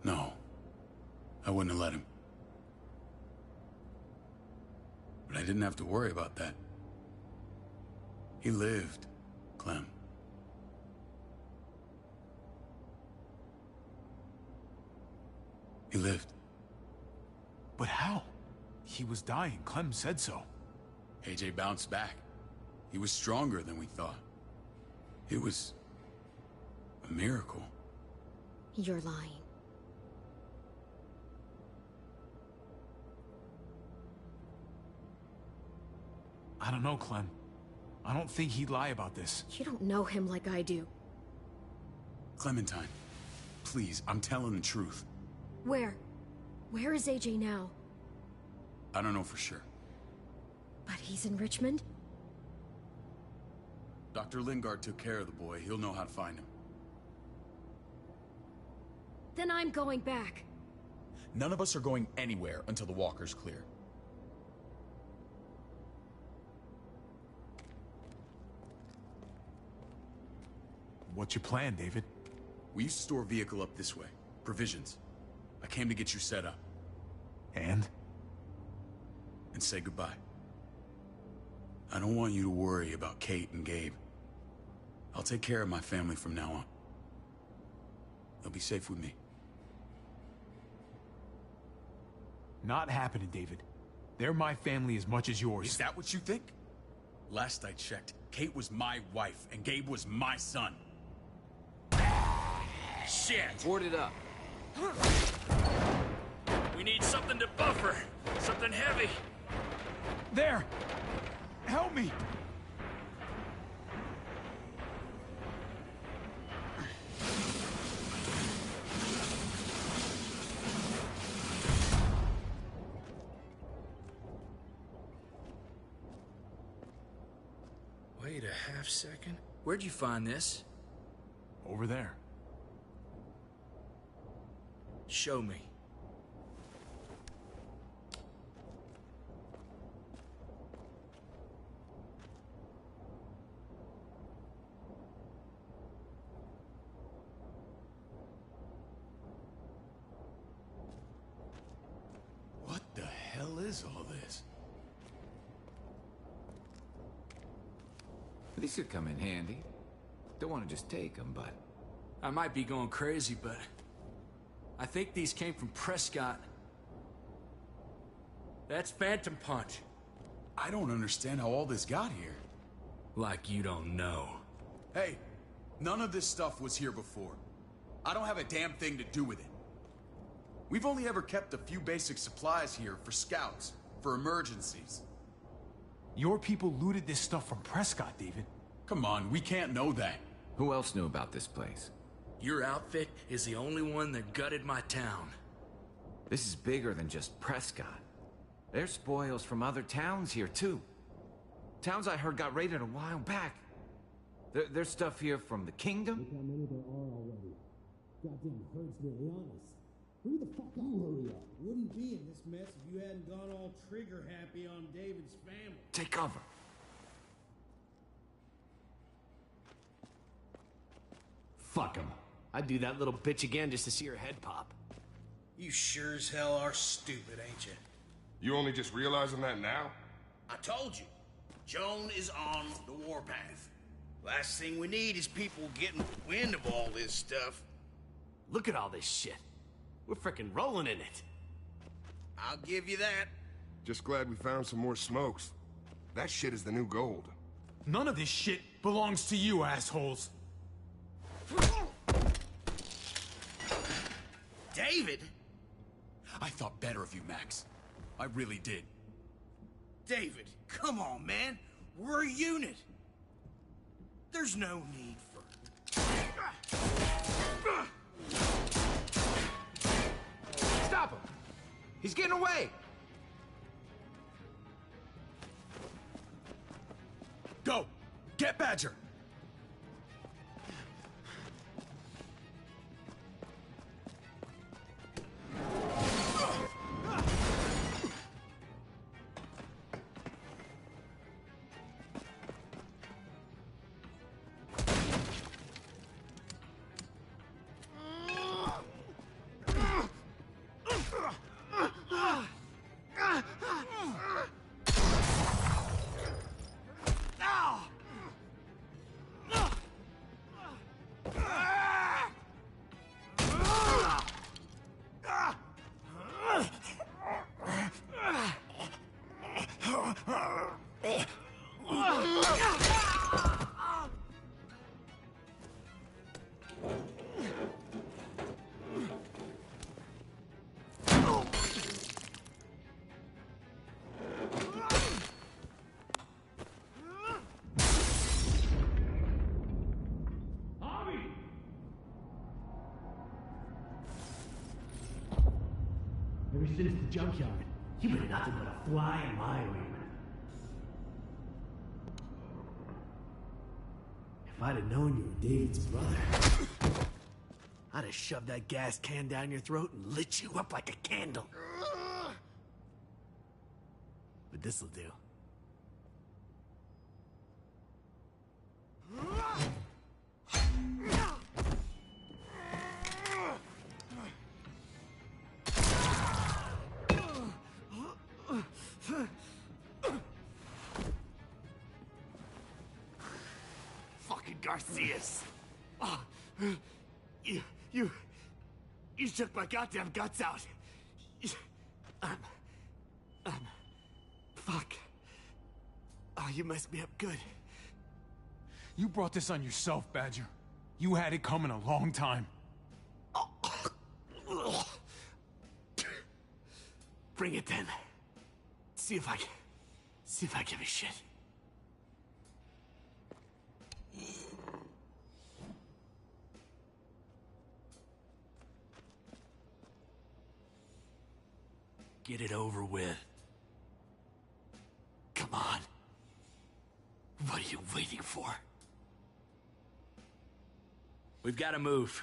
No. I wouldn't have let him. But I didn't have to worry about that. He lived, Clem. He lived. But how? He was dying. Clem said so. AJ bounced back. He was stronger than we thought. It was a miracle. You're lying. I don't know, Clem. I don't think he'd lie about this. You don't know him like I do. Clementine, please, I'm telling the truth. Where? Where is AJ now? I don't know for sure. But he's in Richmond? Dr. Lingard took care of the boy. He'll know how to find him. Then I'm going back. None of us are going anywhere until the walker's clear. What's your plan, David? We used to store a vehicle up this way. Provisions. I came to get you set up. And say goodbye. I don't want you to worry about Kate and Gabe. I'll take care of my family from now on. They'll be safe with me. Not happening, David. They're my family as much as yours. Is that what you think? Last I checked, Kate was my wife and Gabe was my son. Shit! Board it up. We need something to buffer. Something heavy. There! Help me! Wait a half second. Where'd you find this? Over there. Show me. What the hell is all this? These could come in handy. Don't want to just take them, but... I might be going crazy, but... I think these came from Prescott. That's Phantom Punch. I don't understand how all this got here. Like you don't know. Hey, none of this stuff was here before. I don't have a damn thing to do with it. We've only ever kept a few basic supplies here for scouts, for emergencies. Your people looted this stuff from Prescott, David. Come on, we can't know that. Who else knew about this place? Your outfit is the only one that gutted my town. This is bigger than just Prescott. There's spoils from other towns here, too. Towns I heard got raided a while back. There's stuff here from the kingdom. Look how many there are already. Goddamn herd's really honest. Who the fuck you hurry up? Wouldn't be in this mess if you hadn't gone all trigger happy on David's family. Take cover. Fuck him. I'd do that little bitch again just to see her head pop. You sure as hell are stupid, ain't you? You only just realizing that now? I told you. Joan is on the warpath. Last thing we need is people getting wind of all this stuff. Look at all this shit. We're frickin' rolling in it. I'll give you that. Just glad we found some more smokes. That shit is the new gold. None of this shit belongs to you, assholes. David? I thought better of you, Max. I really did. David, come on, man. We're a unit. There's no need for... Stop him! He's getting away! Go! Get Badger! Ever since the junkyard, you've been nothing but a fly in my ointment. If I'd have known you were David's brother... I'd have shoved that gas can down your throat and lit you up like a candle. But this'll do. Fucking Garcias. Oh, you took my goddamn guts out. Fuck. Oh, you messed me up good. You brought this on yourself, Badger. You had it coming a long time. Bring it then. See if I give a shit. Get it over with. Come on. What are you waiting for? We've got to move.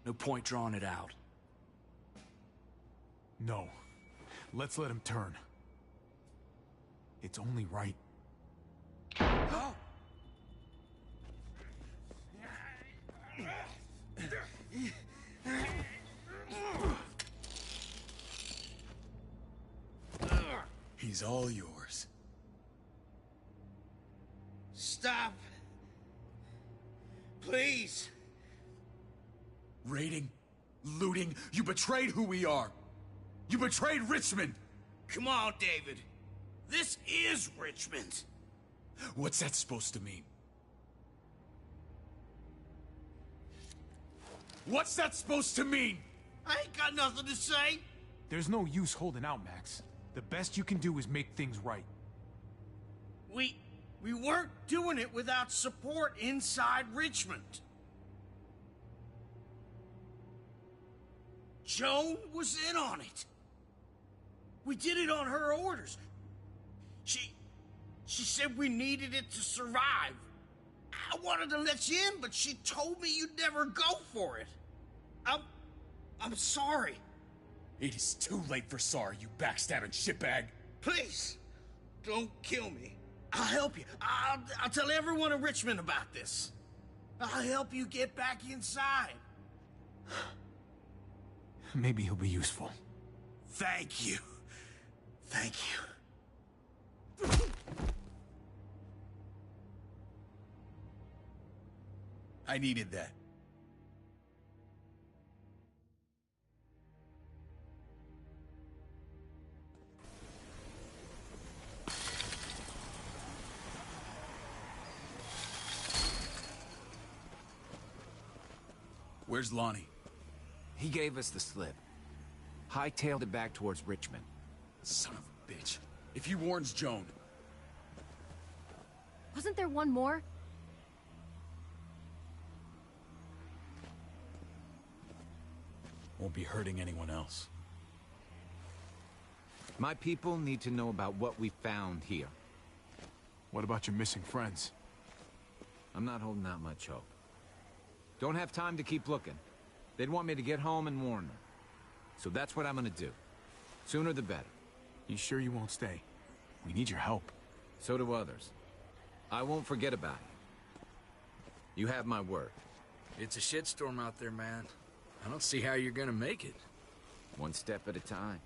No point drawing it out. No. Let's let him turn. It's only right. Oh. He's all yours. Stop. Please. Raiding, looting, you betrayed who we are. You betrayed Richmond. Come on, David. This is Richmond. What's that supposed to mean? What's that supposed to mean? I ain't got nothing to say. There's no use holding out, Max. The best you can do is make things right. We weren't doing it without support inside Richmond. Joan was in on it. We did it on her orders. She said we needed it to survive. I wanted to let you in, but she told me you'd never go for it. I'm sorry. It is too late for sorry, you backstabbing shitbag. Please, don't kill me. I'll help you. I'll tell everyone in Richmond about this. I'll help you get back inside. Maybe he'll be useful. Thank you. Thank you. I needed that. Where's Lonnie? He gave us the slip. Hightailed it back towards Richmond. Son of a bitch. If he warns Joan... Wasn't there one more? Won't be hurting anyone else. My people need to know about what we found here. What about your missing friends? I'm not holding out much hope. Don't have time to keep looking. They'd want me to get home and warn them. So that's what I'm gonna do. Sooner the better. You sure you won't stay? We need your help. So do others. I won't forget about you. You have my word. It's a shitstorm out there, man. I don't see how you're gonna make it. One step at a time.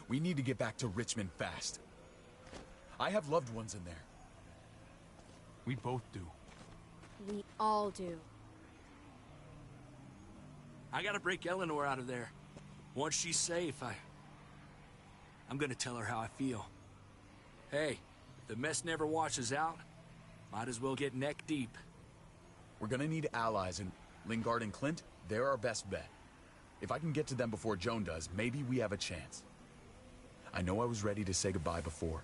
We need to get back to Richmond fast. I have loved ones in there. We both do. We all do. I gotta break Eleanor out of there. Once she's safe, I'm gonna tell her how I feel. Hey, if the mess never washes out, might as well get neck deep. We're gonna need allies, and Lingard and Clint, they're our best bet. If I can get to them before Joan does, maybe we have a chance. I know I was ready to say goodbye before,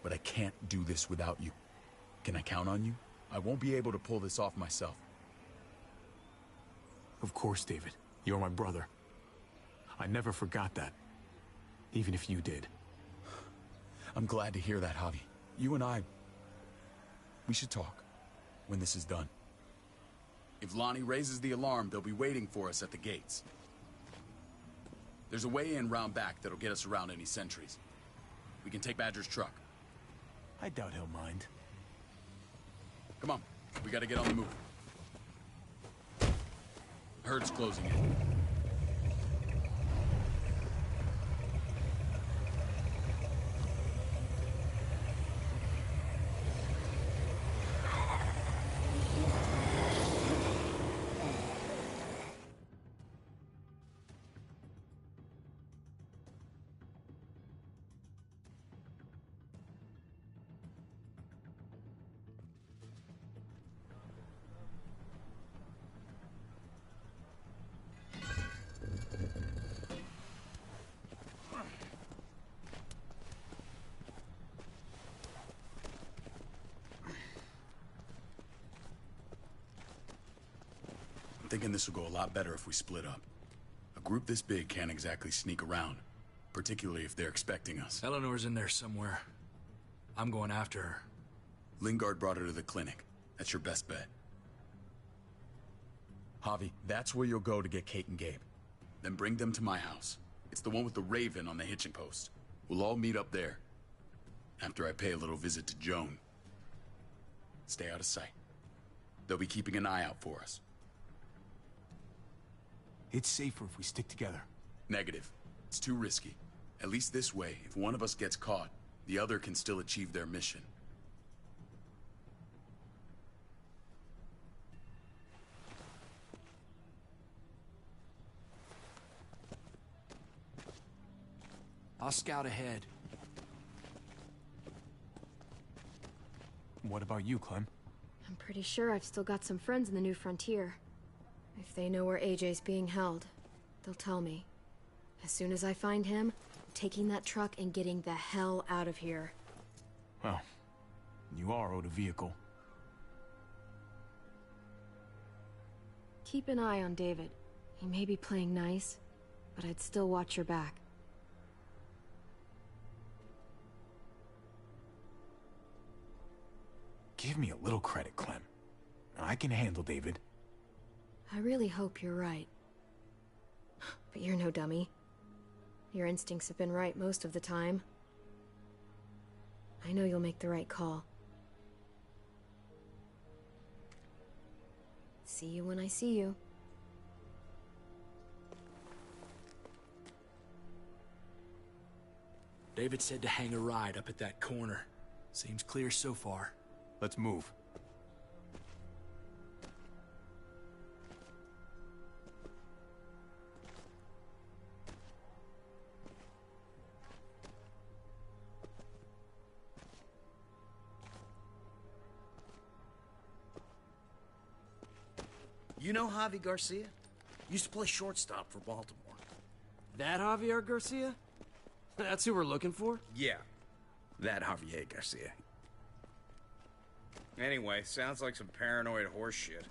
but I can't do this without you. Can I count on you? I won't be able to pull this off myself. Of course, David. You're my brother. I never forgot that. Even if you did. I'm glad to hear that, Javi. You and I... we should talk when this is done. If Lonnie raises the alarm, they'll be waiting for us at the gates. There's a way in round back that'll get us around any sentries. We can take Badger's truck. I doubt he'll mind. Come on, we gotta get on the move. Herd's closing in. I'm thinking this will go a lot better if we split up. A group this big can't exactly sneak around, particularly if they're expecting us. Eleanor's in there somewhere. I'm going after her. Lingard brought her to the clinic. That's your best bet. Javi, that's where you'll go to get Kate and Gabe. Then bring them to my house. It's the one with the raven on the hitching post. We'll all meet up there. After I pay a little visit to Joan. Stay out of sight. They'll be keeping an eye out for us. It's safer if we stick together. Negative. It's too risky. At least this way, if one of us gets caught, the other can still achieve their mission. I'll scout ahead. What about you, Clem? I'm pretty sure I've still got some friends in the New Frontier. If they know where AJ's being held, they'll tell me. As soon as I find him, I'm taking that truck and getting the hell out of here. Well, you are owed a vehicle. Keep an eye on David. He may be playing nice, but I'd still watch your back. Give me a little credit, Clem. I can handle David. I really hope you're right. But you're no dummy. Your instincts have been right most of the time. I know you'll make the right call. See you when I see you. David said to hang a ride up at that corner. Seems clear so far. Let's move. You know Javi Garcia? Used to play shortstop for Baltimore. That Javier Garcia? That's who we're looking for? Yeah, that Javier Garcia. Anyway, sounds like some paranoid horse shit.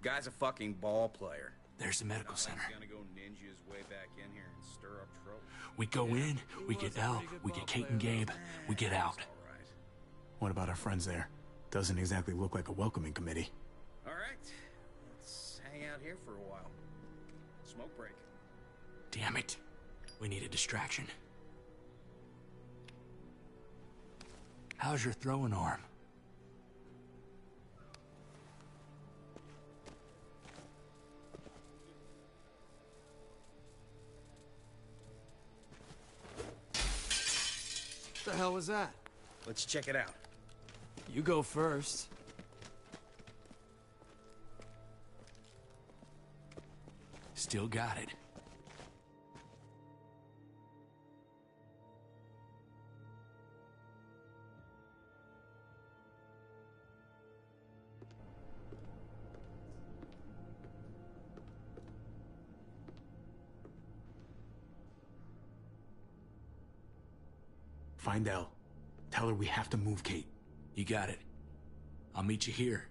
Guy's a fucking ball player. There's the medical center. He's gonna go ninja his way back in here and stir up trouble. We go in, we get Elle, we get Kate and Gabe, we get out. What about our friends there? Doesn't exactly look like a welcoming committee. All right, let's hang out here for a while. Smoke break. Damn it. We need a distraction. How's your throwing arm? What the hell was that? Let's check it out. You go first. Still got it. Find Elle. Tell her we have to move Kate. You got it. I'll meet you here.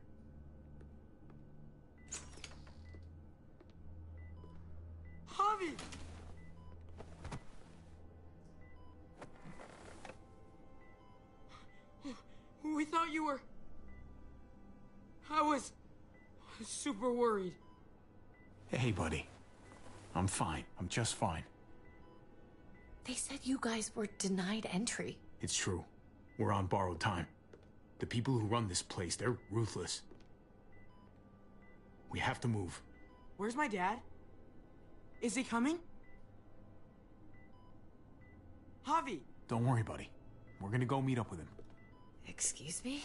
Javi! We thought you were... I was super worried. Hey, buddy. I'm fine. I'm just fine. They said you guys were denied entry. It's true. We're on borrowed time. The people who run this place, they're ruthless. We have to move. Where's my dad? Is he coming? Javi! Don't worry, buddy. We're gonna go meet up with him. Excuse me?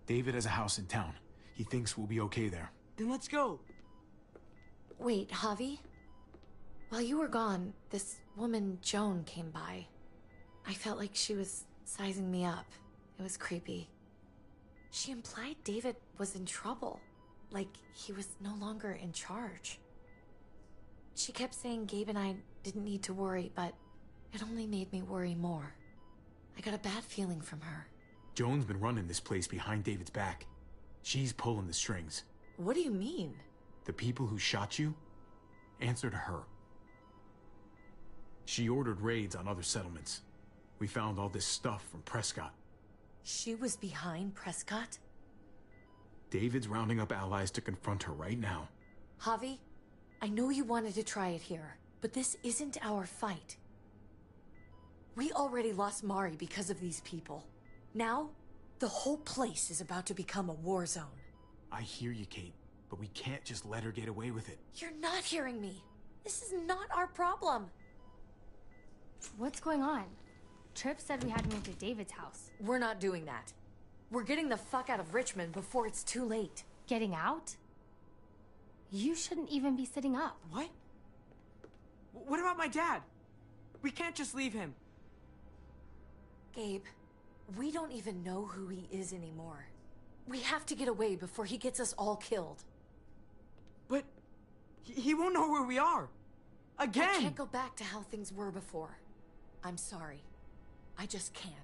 David has a house in town. He thinks we'll be okay there. Then let's go. Wait, Javi? While you were gone, this woman, Joan, came by. I felt like she was sizing me up. It was creepy. She implied David was in trouble. Like he was no longer in charge. She kept saying Gabe and I didn't need to worry, but it only made me worry more. I got a bad feeling from her. Joan's been running this place behind David's back. She's pulling the strings. What do you mean? The people who shot you answer to her. She ordered raids on other settlements. We found all this stuff from Prescott. She was behind Prescott? David's rounding up allies to confront her right now. Javi, I know you wanted to try it here, but this isn't our fight. We already lost Mari because of these people. Now, the whole place is about to become a war zone. I hear you, Kate, but we can't just let her get away with it. You're not hearing me. This is not our problem. What's going on? Tripp said we had to move to David's house. We're not doing that. We're getting the fuck out of Richmond before it's too late. Getting out? You shouldn't even be sitting up. What? What about my dad? We can't just leave him. Gabe, we don't even know who he is anymore. We have to get away before he gets us all killed. But he won't know where we are. Again! I can't go back to how things were before. I'm sorry. I just can't.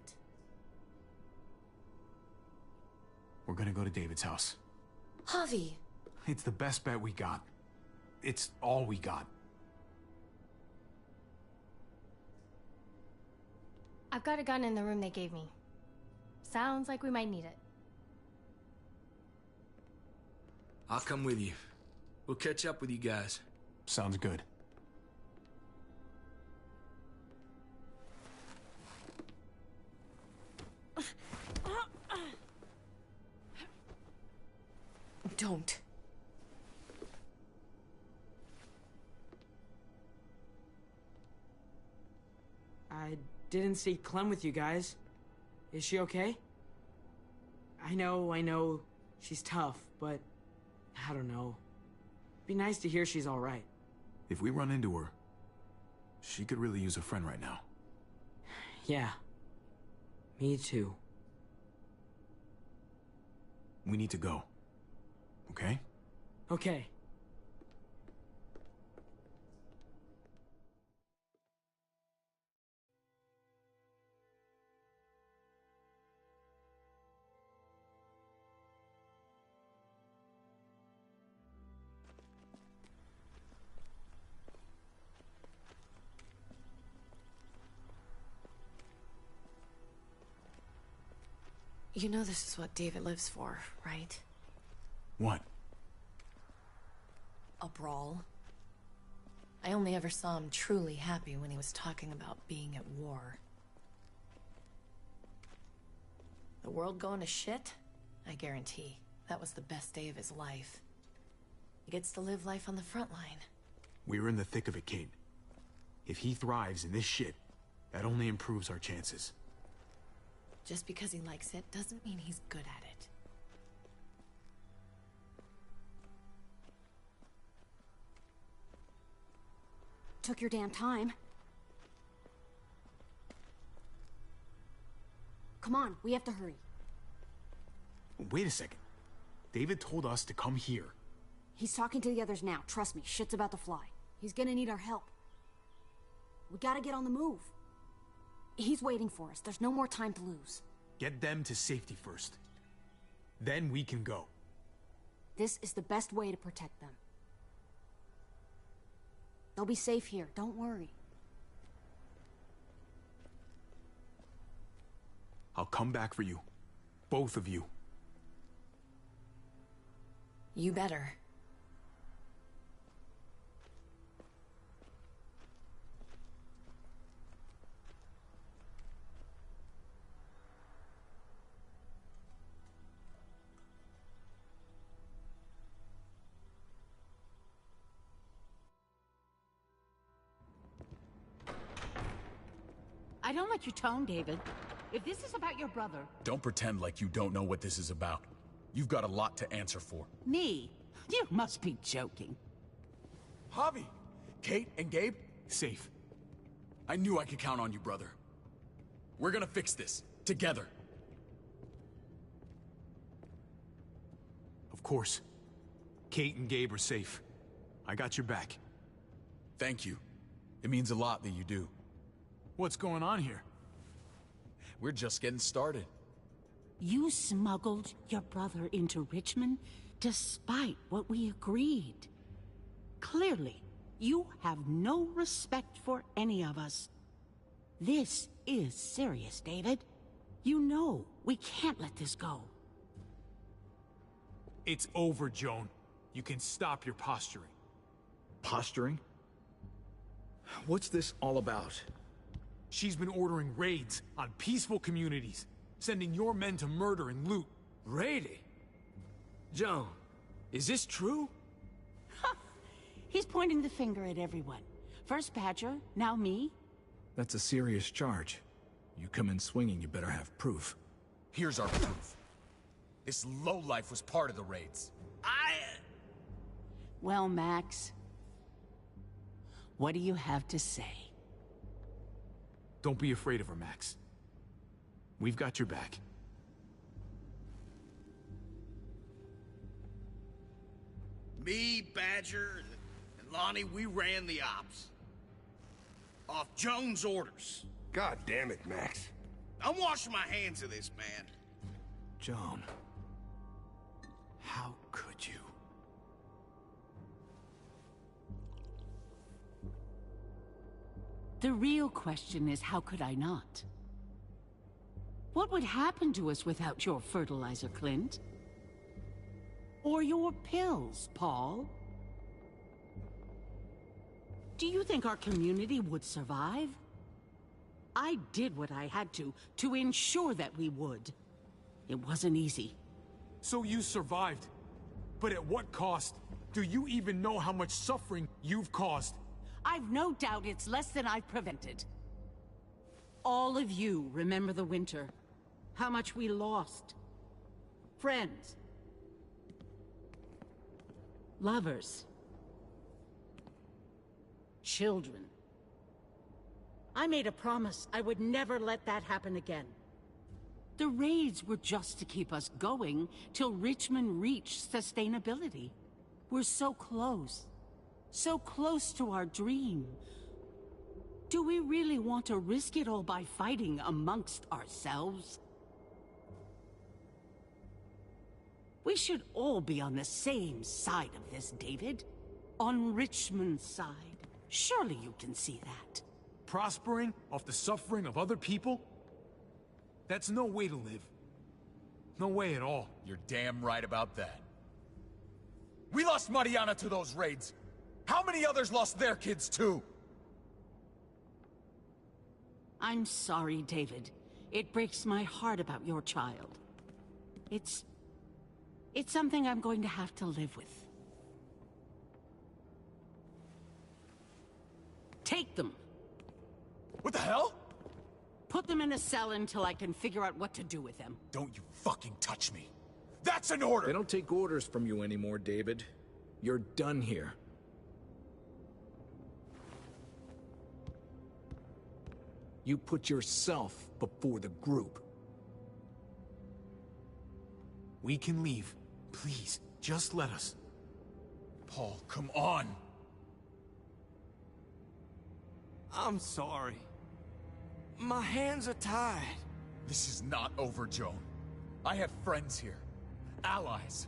We're gonna go to David's house. Javi! It's the best bet we got. It's all we got. I've got a gun in the room they gave me. Sounds like we might need it. I'll come with you. We'll catch up with you guys. Sounds good. Don't. I didn't see Clem with you guys. Is she okay? I know, she's tough, but I don't know. Be nice to hear she's all right. If we run into her, she could really use a friend right now. Yeah. Me too. We need to go. Okay? Okay. You know this is what David lives for, right? What? A brawl. I only ever saw him truly happy when he was talking about being at war. The world going to shit? I guarantee that was the best day of his life. He gets to live life on the front line. We're in the thick of it, Kate. If he thrives in this shit, that only improves our chances. Just because he likes it doesn't mean he's good at it. Took your damn time. Come on, we have to hurry. Wait a second. David told us to come here. He's talking to the others now. Trust me, shit's about to fly. He's gonna need our help. We gotta get on the move. He's waiting for us. There's no more time to lose. Get them to safety first. Then we can go. This is the best way to protect them. They'll be safe here. Don't worry. I'll come back for you. Both of you. You better. I don't like your tone, David. If this is about your brother... Don't pretend like you don't know what this is about. You've got a lot to answer for. Me? You must be joking. Javi! Kate and Gabe? Safe. I knew I could count on you, brother. We're gonna fix this. Together. Of course. Kate and Gabe are safe. I got your back. Thank you. It means a lot that you do. What's going on here? We're just getting started. You smuggled your brother into Richmond despite what we agreed. Clearly, you have no respect for any of us. This is serious, David. You know we can't let this go. It's over, Joan. You can stop your posturing. Posturing? What's this all about? She's been ordering raids on peaceful communities, sending your men to murder and loot. Raiding? Joan, is this true? He's pointing the finger at everyone. First Badger, now me. That's a serious charge. You come in swinging, you better have proof. Here's our proof. This lowlife was part of the raids. Well, Max, what do you have to say? Don't be afraid of her, Max. We've got your back. Me, Badger, and Lonnie, we ran the ops. Off Jones' orders. God damn it, Max. I'm washing my hands of this, man. Joan. How could you? The real question is, how could I not? What would happen to us without your fertilizer, Clint? Or your pills, Paul? Do you think our community would survive? I did what I had to ensure that we would. It wasn't easy. So you survived. But at what cost? Do you even know how much suffering you've caused? I've no doubt it's less than I've prevented. All of you remember the winter. How much we lost. Friends. Lovers. Children. I made a promise I would never let that happen again. The raids were just to keep us going till Richmond reached sustainability. We're so close. So close to our dream. Do we really want to risk it all by fighting amongst ourselves? We should all be on the same side of this, David. On Richmond's side. Surely you can see that. Prospering off the suffering of other people? That's no way to live. No way at all. You're damn right about that. We lost Mariana to those raids. How many others lost their kids too? I'm sorry, David. It breaks my heart about your child. It's something I'm going to have to live with. Take them. What the hell? Put them in a cell until I can figure out what to do with them. Don't you fucking touch me. That's an order! They don't take orders from you anymore, David. You're done here. You put yourself before the group. We can leave. Please, just let us. Paul, come on! I'm sorry. My hands are tied. This is not over, Joan. I have friends here. Allies.